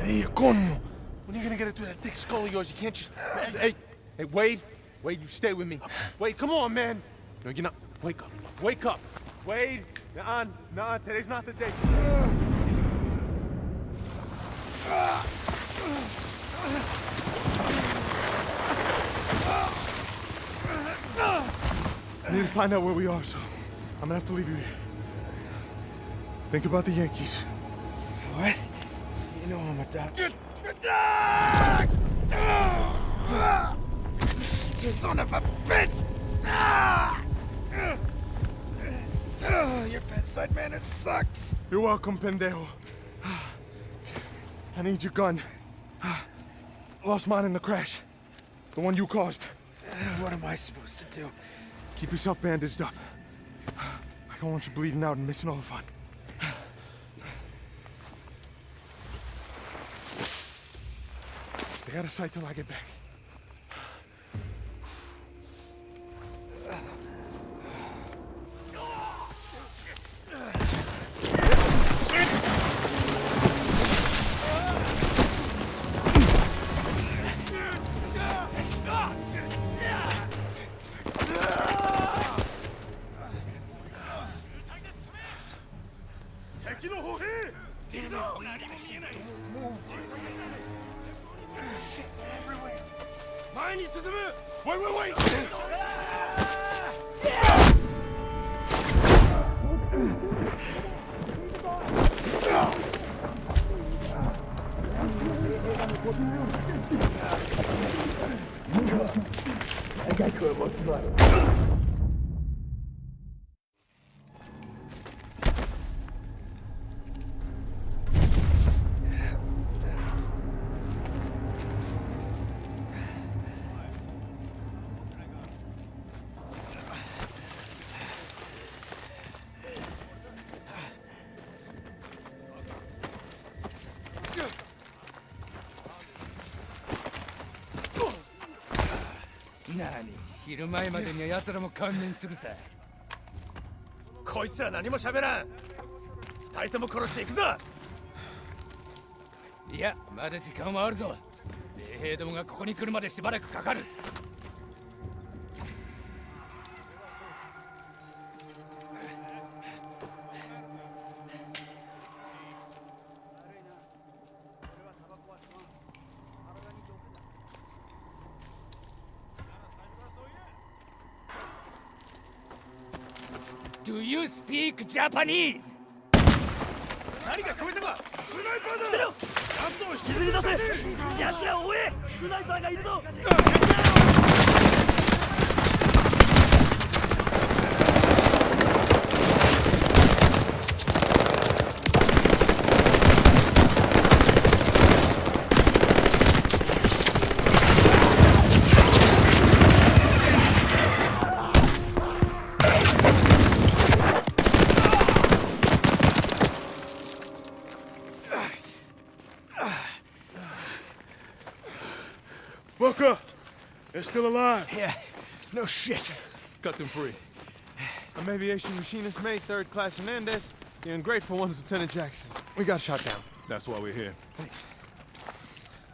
Speaker 2: Hey, coño. When are you gonna
Speaker 5: get it through that thick skull of yours. You can't just... Hey, Wade. Wade, you stay with me. Wade, come on, man. No, you're not. Wake up. Wake up. Wade. Nah, today's not the day. I need to find out where we are, so I'm gonna have to leave you here. Think about the Yankees.
Speaker 8: What? You know I'm a doctor. Son of a bitch! Your bedside manner sucks.
Speaker 5: You're welcome, pendejo. I need your gun. Lost mine in the crash. The one you caused.
Speaker 8: What am I supposed to do?
Speaker 5: Keep yourself bandaged up. I don't want you bleeding out and missing all the fun. Stay out of sight till I get back.
Speaker 17: 何、昼前までには奴らも観念するさ。こいつは何も喋らん。二人とも殺していくぞ。いや、まだ時間はあるぞ。衛兵どもがここに来るまでしばらくかかる。Do you speak Japanese? 何か聞こえたか？スナイパーだ！捨てろ！ガスを引きずり出せ！奴らを追え！スナイパーがいるぞ！They're
Speaker 5: still alive.
Speaker 9: Yeah, no shit.
Speaker 5: Cut them free. I'm aviation machinist mate, 3rd class Hernandez. The ungrateful one's Lieutenant Jackson. We got shot down.
Speaker 18: That's why we're here.
Speaker 5: Thanks.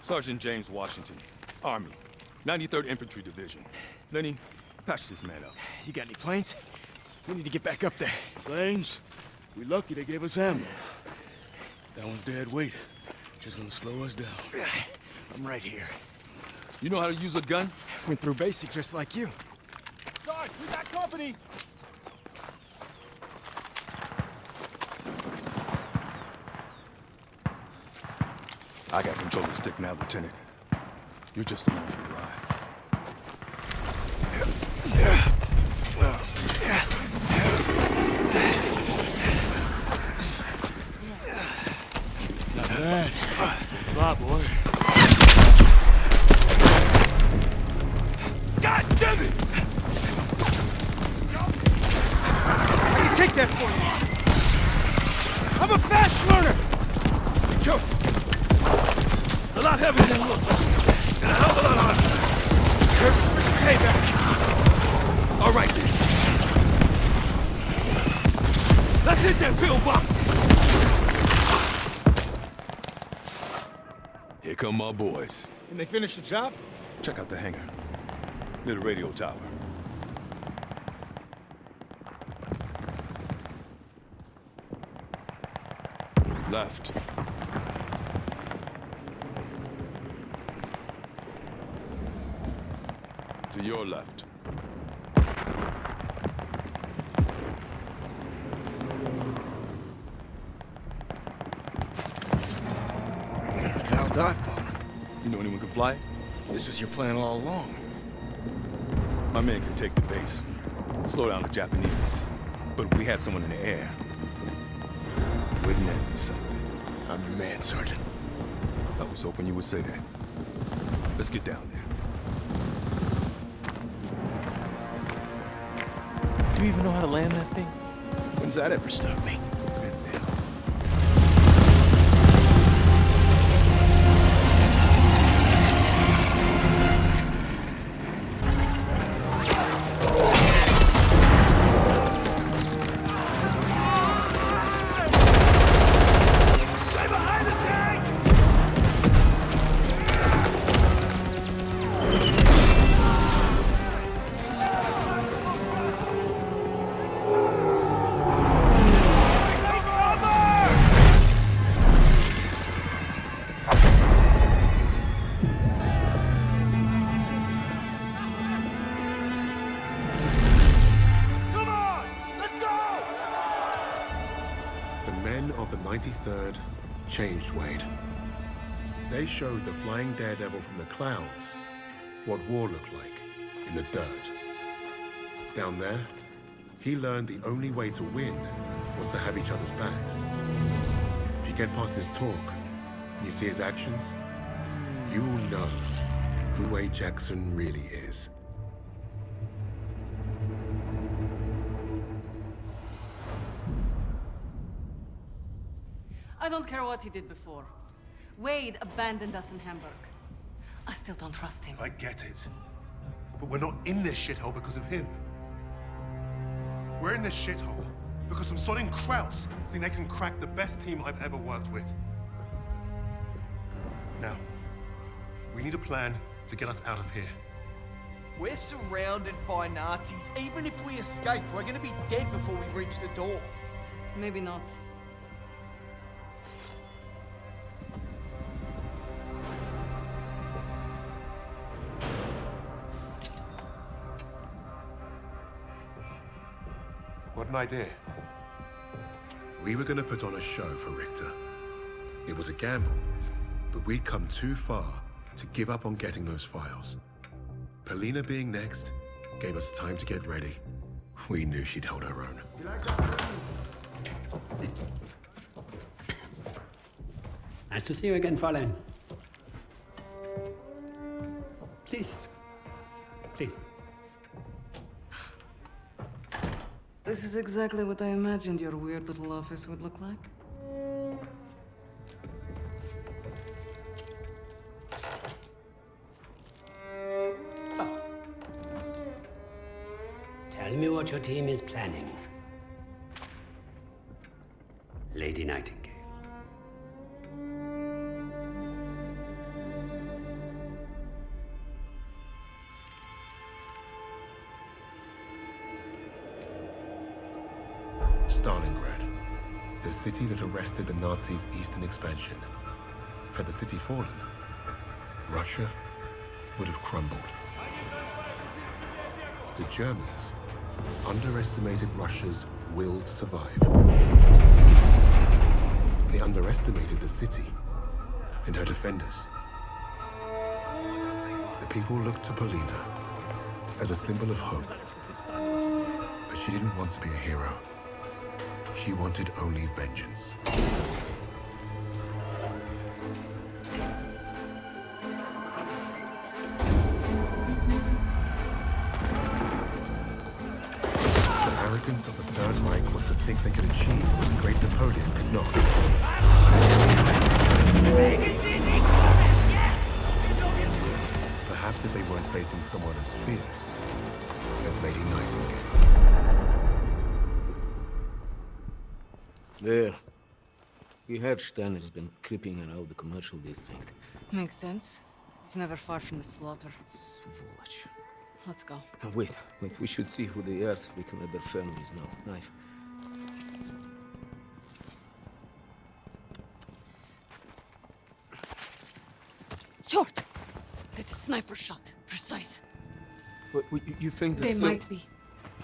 Speaker 18: Sergeant James Washington, Army, 93rd Infantry Division. Lenny, patch this man up.
Speaker 9: You got any planes? We need to get back up there.
Speaker 2: Planes? We lucky they gave us ammo. That one's dead weight. Just gonna slow us down.
Speaker 9: I'm right here.
Speaker 18: You know how to use a gun?
Speaker 9: Went through basic just like you.
Speaker 5: Sarge, we got company!
Speaker 18: I got control of the stick now, Lieutenant. You're just along for the ride.
Speaker 2: Not bad. Fly, boy.
Speaker 5: God damn it! I can take that for you! I'm a fast learner! Yo! It's a lot heavier than it looks. And a hell of a lot harder. Where's your payback? All right, then. Let's hit that pillbox!
Speaker 18: Here come my boys.
Speaker 5: Can they finish the job?
Speaker 18: Check out the hangar. Near the radio tower. Left. To your left.
Speaker 5: Val dive bomb.
Speaker 18: You know anyone can fly it?
Speaker 5: This was your plan all along.
Speaker 18: My man can take the base, slow down the Japanese. But if we had someone in the air, wouldn't that be something?
Speaker 5: I'm your man, Sergeant.
Speaker 18: I was hoping you would say that. Let's get down there.
Speaker 5: Do you even know how to land that thing? When's that ever stopped me?
Speaker 1: Of the 93rd changed Wade. They showed the flying daredevil from the clouds what war looked like in the dirt. Down there, he learned the only way to win was to have each other's backs. If you get past his talk and you see his actions, you will know who Wade Jackson really is.
Speaker 4: I don't care what he did before. Wade abandoned us in Hamburg. I still don't trust him.
Speaker 2: I get it. But we're not in this shithole because of him. We're in this shithole because some sodding Krauts think they can crack the best team I've ever worked with. Now, we need a plan to get us out of here.
Speaker 3: We're surrounded by Nazis. Even if we escape, we're gonna be dead before we reach the door.
Speaker 4: Maybe not.
Speaker 2: What an idea.
Speaker 1: We were gonna put on a show for Richter. It was a gamble, but we'd come too far to give up on getting those files. Polina being next gave us time to get ready. We knew she'd hold her own.
Speaker 11: Nice to see you again, Fräulein. Please. Please.
Speaker 4: This is exactly what I imagined your weird little office would look like.
Speaker 11: Oh. Tell me what your team is planning. Lady Nightingale.
Speaker 1: Stalingrad, the city that arrested the Nazis' eastern expansion. Had the city fallen, Russia would have crumbled. The Germans underestimated Russia's will to survive. They underestimated the city and her defenders. The people looked to Polina as a symbol of hope, but she didn't want to be a hero. She wanted only vengeance. The arrogance of the Third Reich was to think they could achieve what the great Napoleon could not. Perhaps if they weren't facing someone as fierce as Lady Nightingale.
Speaker 5: There.
Speaker 14: We heard Steiner's been creeping around the commercial district.
Speaker 4: Makes sense. He's never far from the slaughter.
Speaker 14: Svoloch.
Speaker 4: Let's go.
Speaker 14: Wait. We should see who they are so we can let their families know. Knife.
Speaker 4: Short! That's a sniper shot. Precise.
Speaker 14: What, you think
Speaker 4: They
Speaker 14: still...
Speaker 4: might be.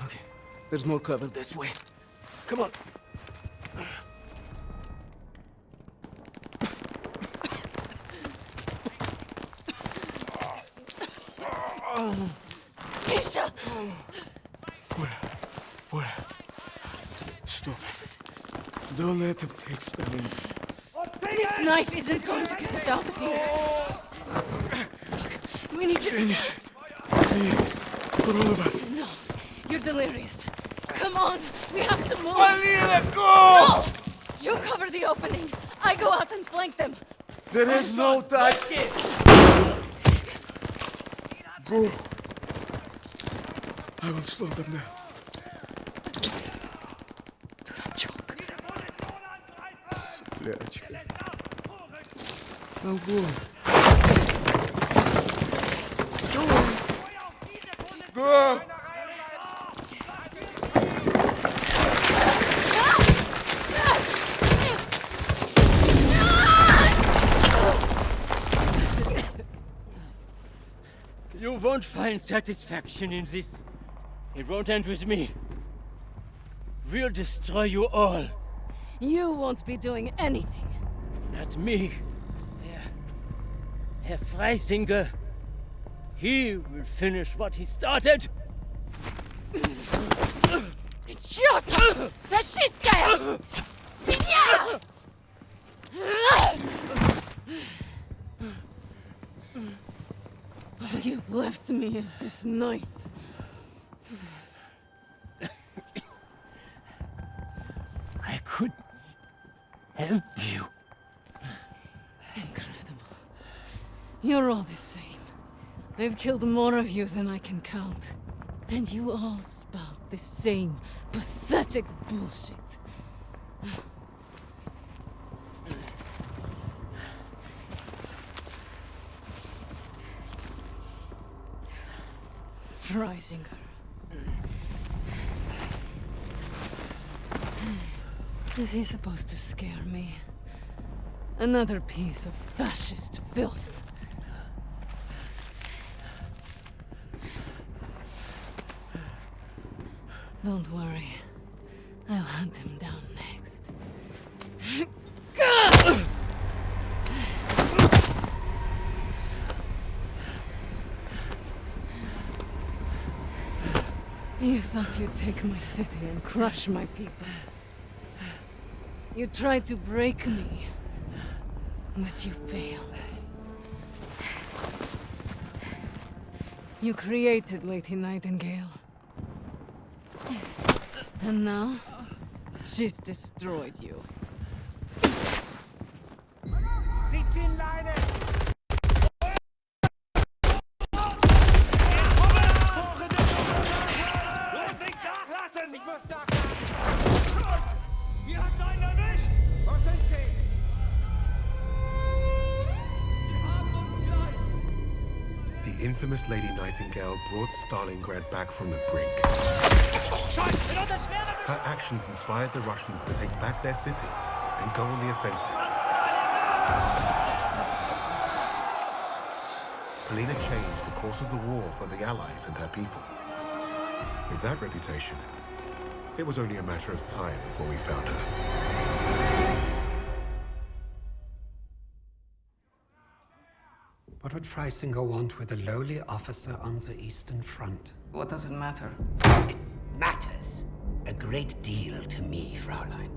Speaker 14: Okay. There's more cover this way. Come on.
Speaker 4: Misha!
Speaker 14: Where? Stop. Don't let them take Steiner.
Speaker 4: This knife isn't going to get us out of here. Look, we need to...
Speaker 14: Finish it. Please. For all of us.
Speaker 4: No, you're delirious. Come on, we have to move.
Speaker 14: Valina, go!
Speaker 4: No! You cover the opening. I go out and flank them.
Speaker 14: There is no time. Go. I will slow them down. Сплячка. Огонь. Go!
Speaker 17: You won't find satisfaction in this. It won't end with me. We'll destroy you all.
Speaker 4: You won't be doing anything.
Speaker 17: Not me. Herr Freisinger. He will finish what he started.
Speaker 4: Черт! Фашистская! Свинья! All you've left me is this knife.
Speaker 17: I could help you.
Speaker 4: Incredible. You're all the same. I've killed more of you than I can count. And you all spout the same pathetic bullshit. Freisinger. Is he supposed to scare me? Another piece of fascist filth. Don't worry. I'll hunt him down next. You thought you'd take my city and crush my people. You tried to break me, but you failed. You created Lady Nightingale. And now, she's destroyed you.
Speaker 1: The infamous Lady Nightingale brought Stalingrad back from the brink. Her actions inspired the Russians to take back their city and go on the offensive. Polina changed the course of the war for the Allies and her people. With that reputation, it was only a matter of time before we found her.
Speaker 11: What would Freisinger want with a lowly officer on the Eastern Front?
Speaker 4: What does it matter?
Speaker 11: It matters a great deal to me, Fraulein.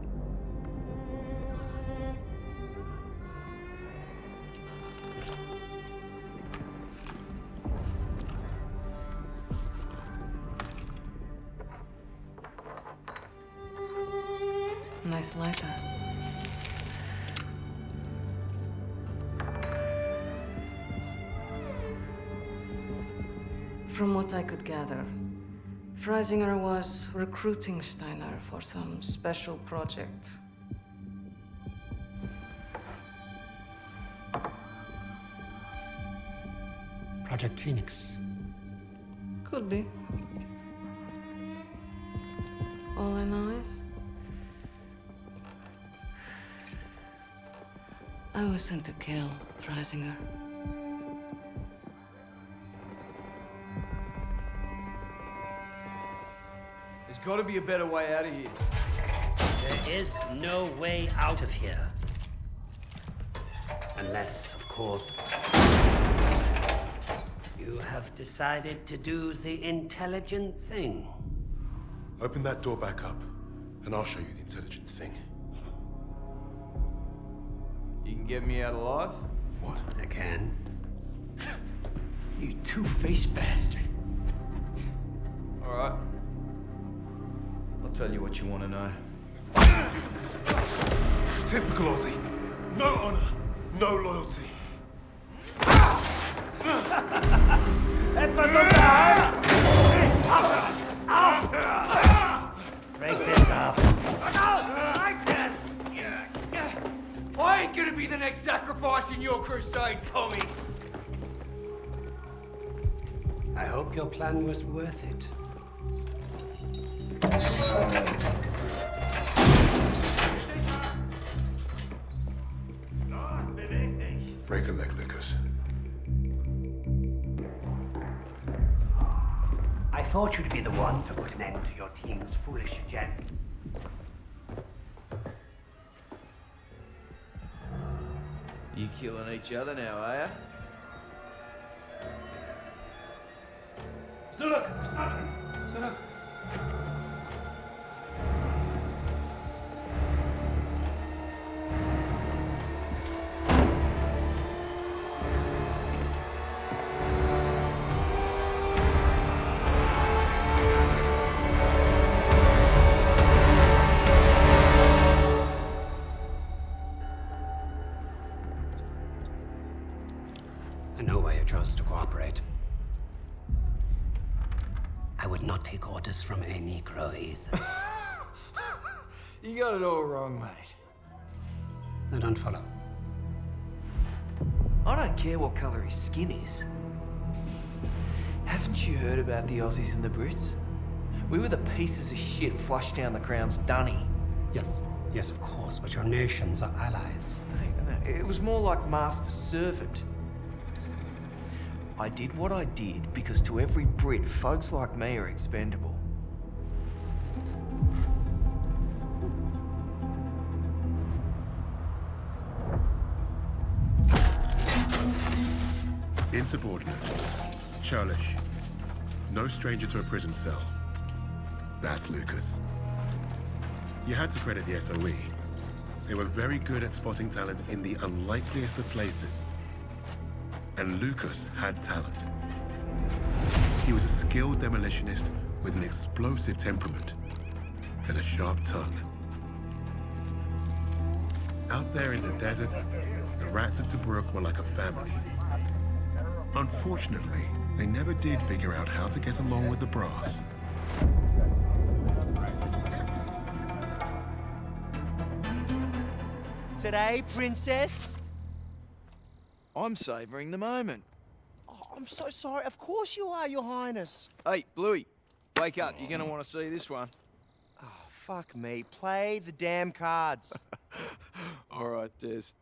Speaker 4: Nice lighter. From what I could gather, Freisinger was recruiting Steiner for some special project.
Speaker 11: Project Phoenix?
Speaker 4: Could be. All I know is I was sent to kill Freisinger.
Speaker 3: There's got to be a better way out of here.
Speaker 11: There is no way out of here. Unless, of course, you have decided to do the intelligent thing.
Speaker 2: Open that door back up, and I'll show you the intelligent thing.
Speaker 3: You can get me out alive?
Speaker 2: What?
Speaker 11: I can.
Speaker 3: You two-faced bastard. All right. I'll tell you what you want to know.
Speaker 2: Typical Aussie. No honor, no loyalty.
Speaker 11: Raise this up.
Speaker 3: I ain't gonna be the next sacrifice in your crusade, Tommy.
Speaker 11: I hope your plan was worth it.
Speaker 2: Break a leg, Lucas.
Speaker 11: I thought you'd be the one to put an end to your team's foolish agenda.
Speaker 3: You killing each other now, are ya?
Speaker 11: Zurück! Zurück! I know why you chose to cooperate. I would not take orders from a Negro either.
Speaker 3: You got it all wrong, mate.
Speaker 11: Now don't follow.
Speaker 3: I don't care what colour his skin is. Haven't you heard about the Aussies and the Brits? We were the pieces of shit flushed down the Crown's dunny.
Speaker 11: Yes, yes, of course, but your nations are allies.
Speaker 3: No, it was more like master-servant. I did what I did because to every Brit, folks like me are expendable.
Speaker 1: Insubordinate, churlish, no stranger to a prison cell. That's Lucas. You had to credit the SOE. They were very good at spotting talent in the unlikeliest of places. And Lucas had talent. He was a skilled demolitionist with an explosive temperament and a sharp tongue. Out there in the desert, the rats of Tobruk were like a family. Unfortunately, they never did figure out how to get along with the brass.
Speaker 19: Today, princess?
Speaker 3: I'm savouring the moment.
Speaker 19: Oh, I'm so sorry. Of course you are, your highness.
Speaker 3: Hey, Bluey, wake up. You're gonna want to see this one.
Speaker 19: Oh, fuck me. Play the damn cards.
Speaker 3: All right, Des.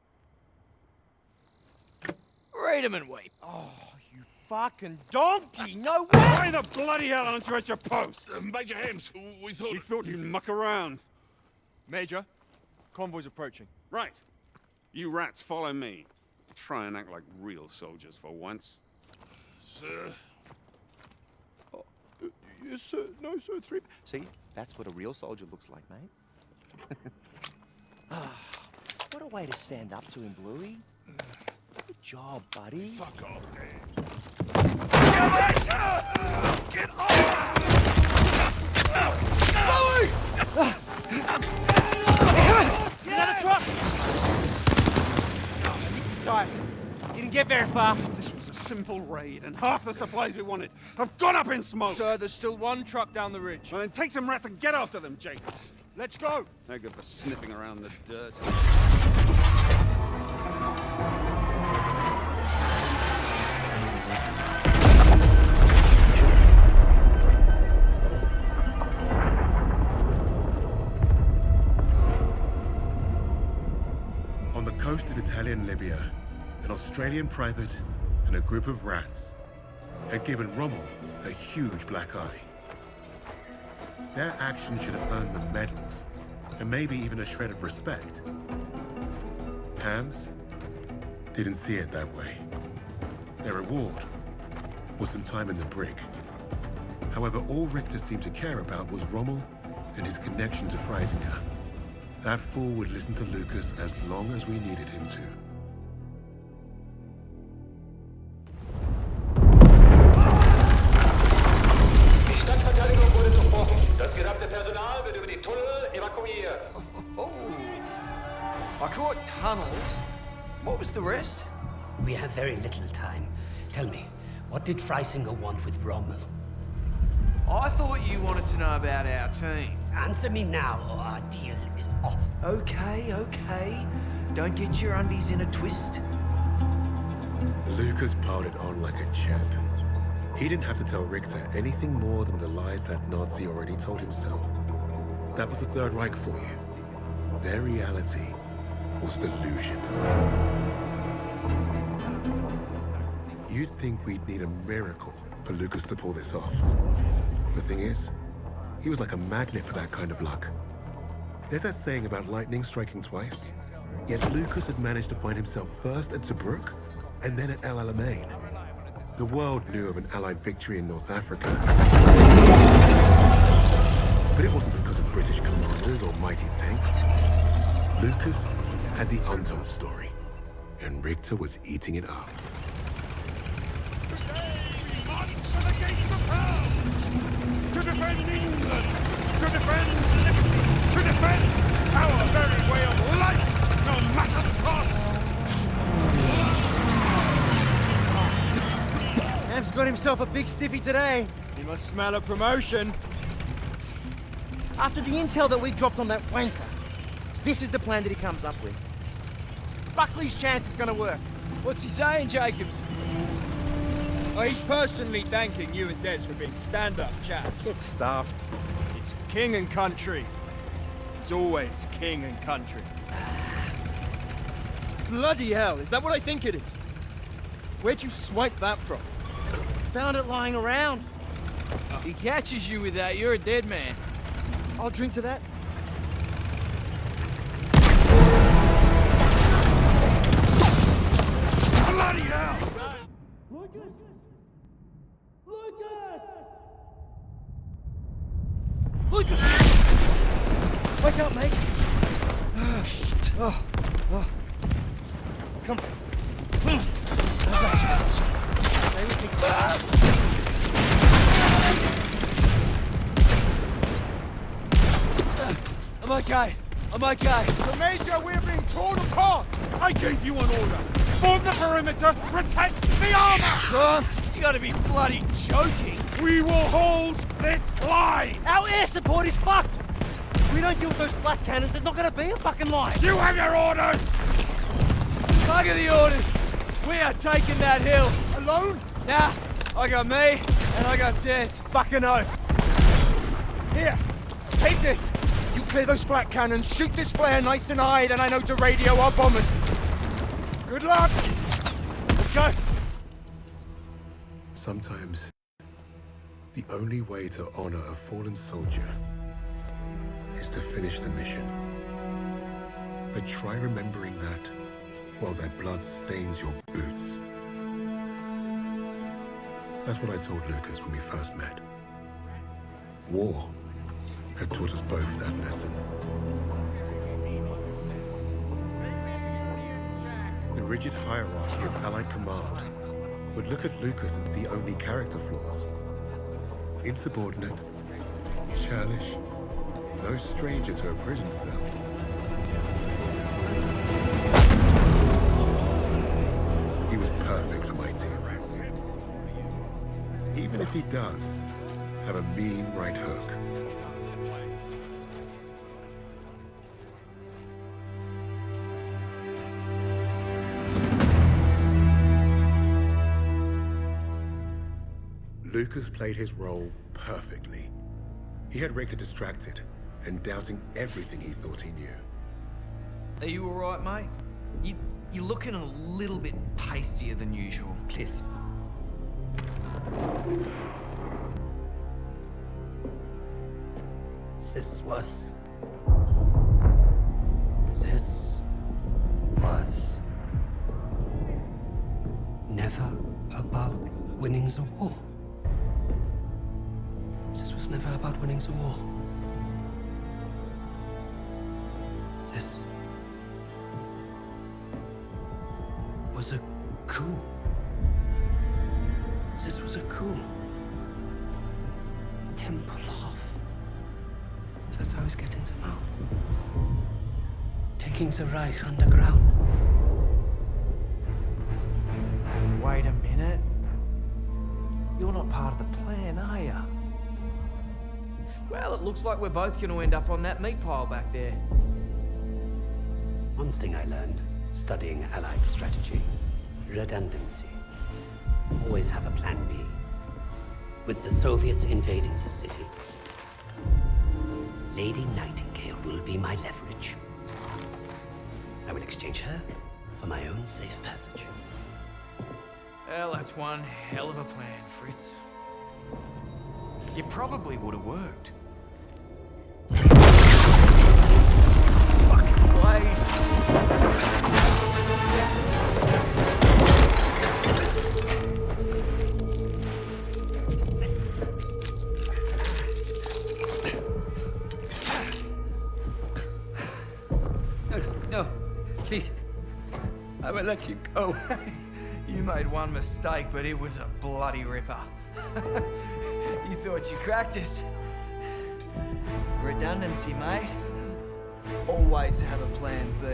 Speaker 3: Read 'em and weep.
Speaker 19: Oh, you fucking donkey! No way!
Speaker 5: Why the bloody hell aren't you at your post?
Speaker 8: Major Hens, we
Speaker 5: thought you'd muck around. Major, convoy's approaching.
Speaker 20: Right. You rats follow me. Try and act like real soldiers for once.
Speaker 8: Sir.
Speaker 19: Oh, yes, sir. No, sir. See, that's what a real soldier looks like, mate. What a way to stand up to him, Bluey. Good job, buddy.
Speaker 8: Fuck off, Dan.
Speaker 19: Get off! Bluey!
Speaker 10: Get out of truck! I think he's tired. Didn't get very far.
Speaker 5: This was a simple raid, and half the supplies we wanted have gone up in smoke.
Speaker 10: Sir, there's still one truck down the ridge.
Speaker 5: Well, then take some rats and get after them, Jake.
Speaker 10: Let's go.
Speaker 20: No good for sniffing around the dirt.
Speaker 1: in Libya, an Australian private and a group of rats had given Rommel a huge black eye. Their action should have earned them medals, and maybe even a shred of respect. Hams didn't see it that way. Their reward was some time in the brig. However, all Richter seemed to care about was Rommel and his connection to Freisinger. That fool would listen to Lucas as long as we needed him to.
Speaker 21: Die Stadtverteidigung wurde durchbrochen. Das gesamte Personal wird über die Tunnel evakuiert.
Speaker 3: I caught tunnels. What was the rest?
Speaker 11: We have very little time. Tell me, what did Freisinger want with Rommel?
Speaker 3: I thought you wanted to know about our team.
Speaker 11: Answer me now, or our deal is off.
Speaker 3: Okay. Don't get your undies in a twist.
Speaker 1: Lucas piled it on like a champ. He didn't have to tell Richter anything more than the lies that Nazi already told himself. That was the Third Reich for you. Their reality was delusion. You'd think we'd need a miracle for Lucas to pull this off. The thing is, he was like a magnet for that kind of luck. There's that saying about lightning striking twice. Yet Lucas had managed to find himself first at Tobruk and then at El Alamein. The world knew of an Allied victory in North Africa. But it wasn't because of British commanders or mighty tanks. Lucas had the untold story, and Richter was eating it up.
Speaker 8: To defend England! To defend liberty! To defend our very way of life, no matter the cost!
Speaker 5: Ham's got himself a big stiffy today.
Speaker 9: He must smell a promotion.
Speaker 5: After the intel that we dropped on that wanker, this is the plan that he comes up with. Buckley's chance is gonna work.
Speaker 9: What's he saying, Jacobs? Oh, he's personally thanking you and Des for being stand-up chaps.
Speaker 5: Get stuffed.
Speaker 9: It's king and country. It's always king and country. Bloody hell, is that what I think it is? Where'd you swipe that from?
Speaker 5: Found it lying around.
Speaker 3: He catches you with that, you're a dead man.
Speaker 5: I'll drink to that.
Speaker 8: Bloody hell!
Speaker 5: Lucas! Wake up, mate. Oh. Come on. Stay with me.
Speaker 9: I'm okay.
Speaker 8: So, Major, we're being torn apart! I gave you an order! Form the perimeter, protect the armor!
Speaker 9: Son, you gotta be bloody joking.
Speaker 8: We will hold this line!
Speaker 5: Our air support is fucked! If we don't deal with those flat cannons, there's not gonna be a fucking line!
Speaker 8: You have your orders!
Speaker 9: Look at the orders. We are taking that hill.
Speaker 5: Alone?
Speaker 9: Nah, I got me, and I got Des.
Speaker 5: Fucking oath.
Speaker 9: Here, take this. You clear those flat cannons, shoot this flare nice and high, and I know to radio our bombers. Good luck. Let's go.
Speaker 1: Sometimes, the only way to honor a fallen soldier is to finish the mission. But try remembering that while their blood stains your boots. That's what I told Lucas when we first met. War had taught us both that lesson. The rigid hierarchy of Allied command would look at Lucas and see only character flaws. Insubordinate, churlish, no stranger to a prison cell. He was perfect for my team. Even if he does have a mean right hook. Lucas played his role perfectly. He had Richter distracted and doubting everything he thought he knew.
Speaker 3: Are you alright, mate? You're looking a little bit pastier than usual.
Speaker 7: Please. This was never about winning the war. This was never about winning the war. This was a coup. This was a coup. Temple off. That's how he's getting them out. Taking the Reich underground.
Speaker 3: Wait a minute. You're not part of the plan, are you? Well, it looks like we're both going to end up on that meat pile back there.
Speaker 11: One thing I learned studying Allied strategy: redundancy. Always have a plan B. With the Soviets invading the city, Lady Nightingale will be my leverage. I will exchange her for my own safe passage.
Speaker 3: Well, that's one hell of a plan, Fritz. You probably would have worked. Fucking blade!
Speaker 7: No, please. I will let you go.
Speaker 3: You made one mistake, but it was a bloody ripper. You thought you cracked us. Redundancy, mate. Always have a plan B.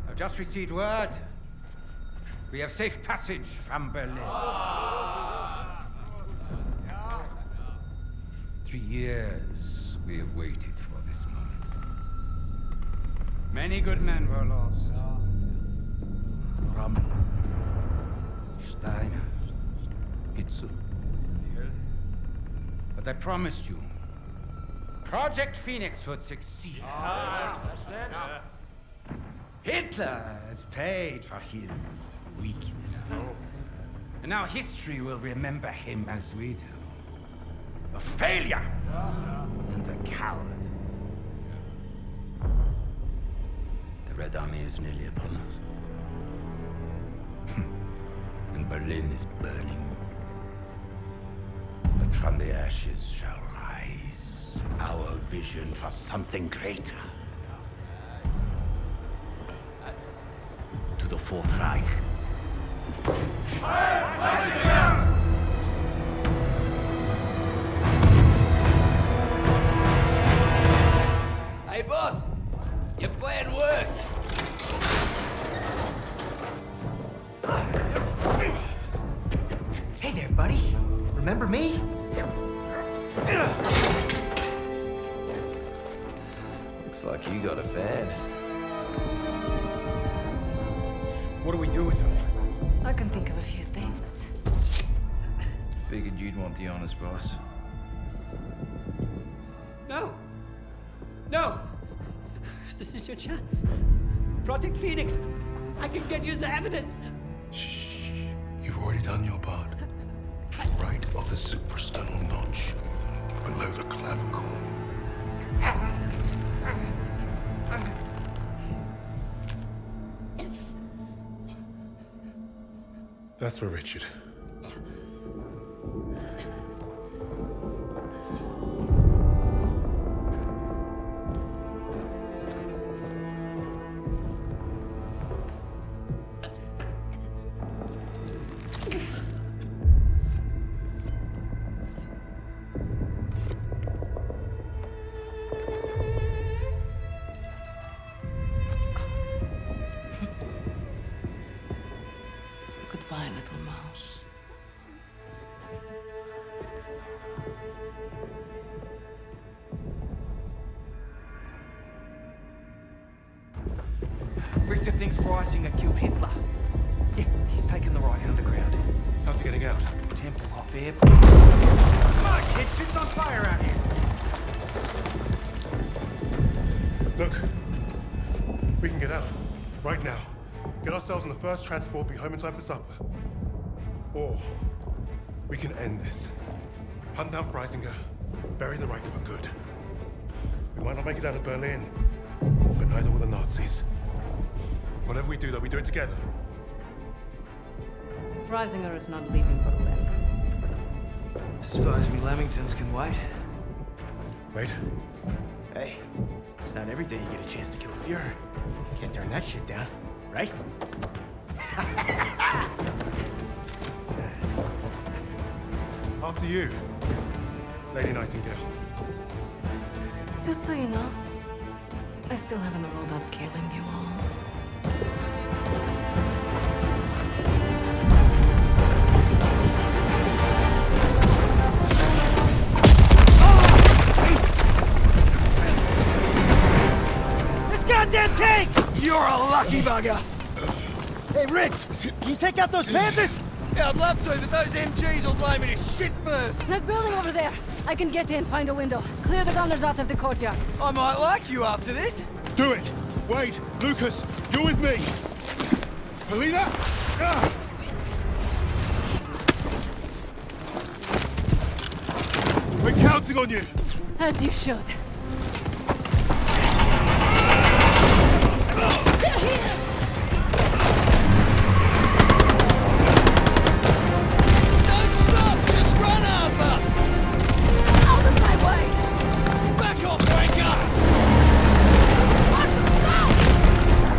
Speaker 7: I've just received word. We have safe passage from Berlin. 3 years we have waited for this moment. Many good men were lost. Rommel, Steiner, Hitzel. But I promised you, Project Phoenix would succeed. Hitler has paid for his weakness. And now history will remember him as we do. A failure and a coward. The Red Army is nearly upon us. And Berlin is burning. But from the ashes shall rise our vision for something greater. To the Fourth Reich.
Speaker 3: Hey, boss! Your plan worked!
Speaker 13: Hey there, buddy. Remember me?
Speaker 3: Looks like you got a fan.
Speaker 13: What do we do with him?
Speaker 4: I can think of a few things.
Speaker 3: Figured you'd want the honest, boss.
Speaker 7: No! No! This is your chance. Project Phoenix! I can get you the evidence!
Speaker 1: You've already done your part. Right on the suprasternal notch, below the clavicle. That's for Richard.
Speaker 4: Goodbye, little mouse.
Speaker 3: Richter thinks Freisinger killed Hitler. Yeah, he's taken the Reich underground.
Speaker 1: How's he getting out?
Speaker 3: Temple off airport.
Speaker 9: Come on, kids, shit's on fire out here.
Speaker 2: Look, we can get out right now. Get ourselves on the first transport, be home in time for supper. Or we can end this. Hunt down Freisinger, bury the Reich for good. We might not make it out of Berlin, but neither will the Nazis. Whatever we do, though, we do it together.
Speaker 4: Freisinger is not leaving Berlin.
Speaker 3: Suppose me Lamingtons can wait.
Speaker 2: Wait.
Speaker 13: Hey, it's not every day you get a chance to kill a Fuhrer. Can't turn that shit down, right?
Speaker 2: After you, Lady Nightingale.
Speaker 4: Just so you know, I still haven't ruled out killing you all.
Speaker 9: This goddamn tank! You're a lucky bugger! Hey, Ritz, can you take out those Panzers? Yeah, I'd love to, but those MGs will blow me to shit first.
Speaker 4: That building over there. I can get in, find a window. Clear the gunners out of the courtyard.
Speaker 9: I might like you after this.
Speaker 2: Do it! Wade, Lucas, you're with me! Polina! We're counting on you!
Speaker 4: As you should. There he is!
Speaker 9: Don't stop! Just run, Arthur!
Speaker 4: Out of my way!
Speaker 9: Back off, Vanguard!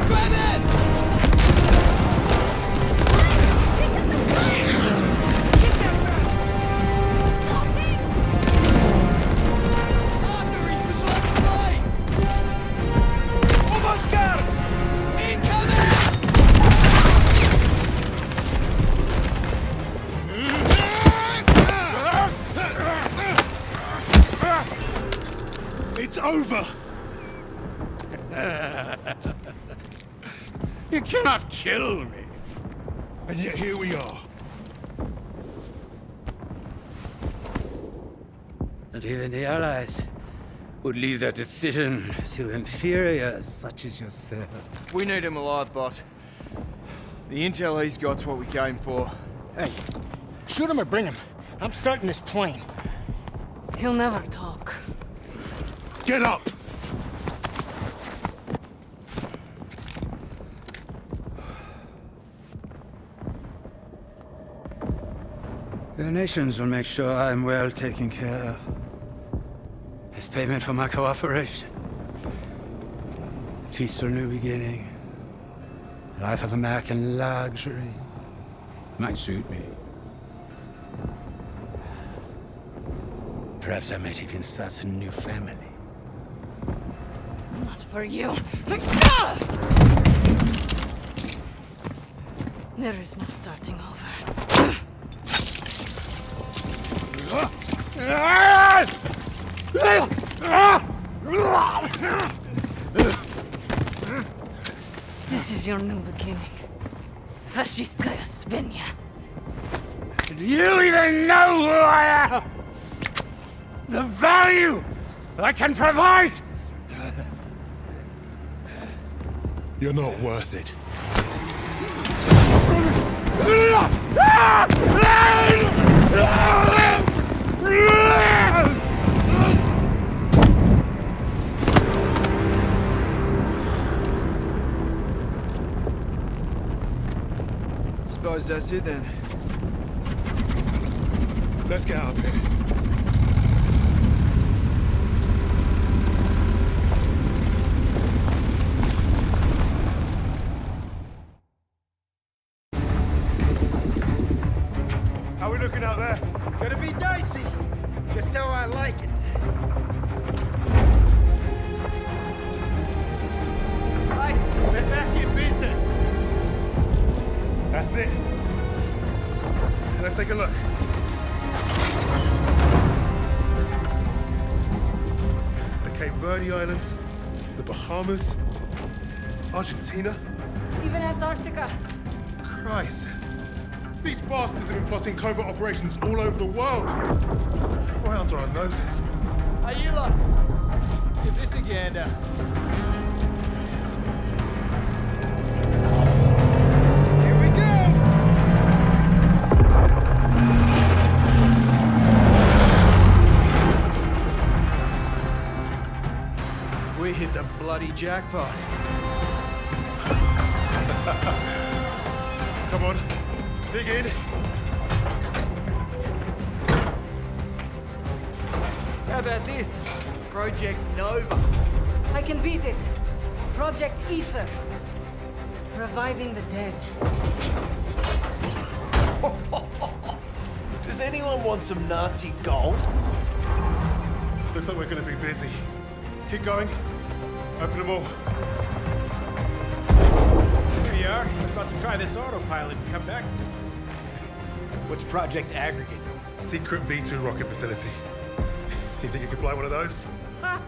Speaker 9: Grab it! Get that fast!
Speaker 4: Stop him!
Speaker 9: Arthur, he's beside the plane! Almost got him! Incoming!
Speaker 2: It's over!
Speaker 20: You cannot kill me.
Speaker 2: And yet here we are.
Speaker 7: And even the Allies would leave their decision to inferiors such as yourself.
Speaker 5: We need him alive, boss. The intel he's got's what we came for.
Speaker 9: Hey, shoot him or bring him. I'm starting this plane.
Speaker 4: He'll never talk.
Speaker 2: Get up!
Speaker 7: Your nations will make sure I'm well taken care of. As payment for my cooperation. A peaceful new beginning. A life of American luxury. Might suit me. Perhaps I might even start a new family.
Speaker 4: Not for you. There is no starting over. This is your new beginning. Fascistkaya Svenja.
Speaker 7: Do you even know who I am? The value I can provide?
Speaker 2: You're not worth it.
Speaker 5: Suppose that's it then.
Speaker 2: Let's get out of here. How we looking out there?
Speaker 13: Gonna be dicey. Just how I like it.
Speaker 9: Right, we're back in business.
Speaker 2: That's it. Let's take a look. The Cape Verde Islands, the Bahamas, Argentina.
Speaker 4: Even Antarctica.
Speaker 2: Christ. These bastards have been plotting covert operations all over the world. Right under our noses.
Speaker 9: Ayla! Give this a gander.
Speaker 2: Here we go!
Speaker 9: We hit the bloody jackpot.
Speaker 2: Come on, dig in.
Speaker 9: How about this? Project Nova.
Speaker 4: I can beat it. Project Ether. Reviving the dead.
Speaker 13: Does anyone want some Nazi gold?
Speaker 2: Looks like we're gonna be busy. Keep going. Open them all.
Speaker 9: Here you are. I was about to try this autopilot and come back. What's Project Aggregate?
Speaker 2: Secret B2 rocket facility. You think you could fly one of those?
Speaker 9: Ha!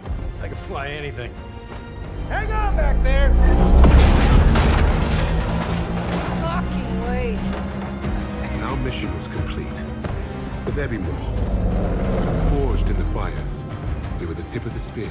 Speaker 9: I can fly anything. Hang on back there!
Speaker 4: Fucking wait.
Speaker 1: Our mission was complete, but there'd be more. Forged in the fires, we were the tip of the spear,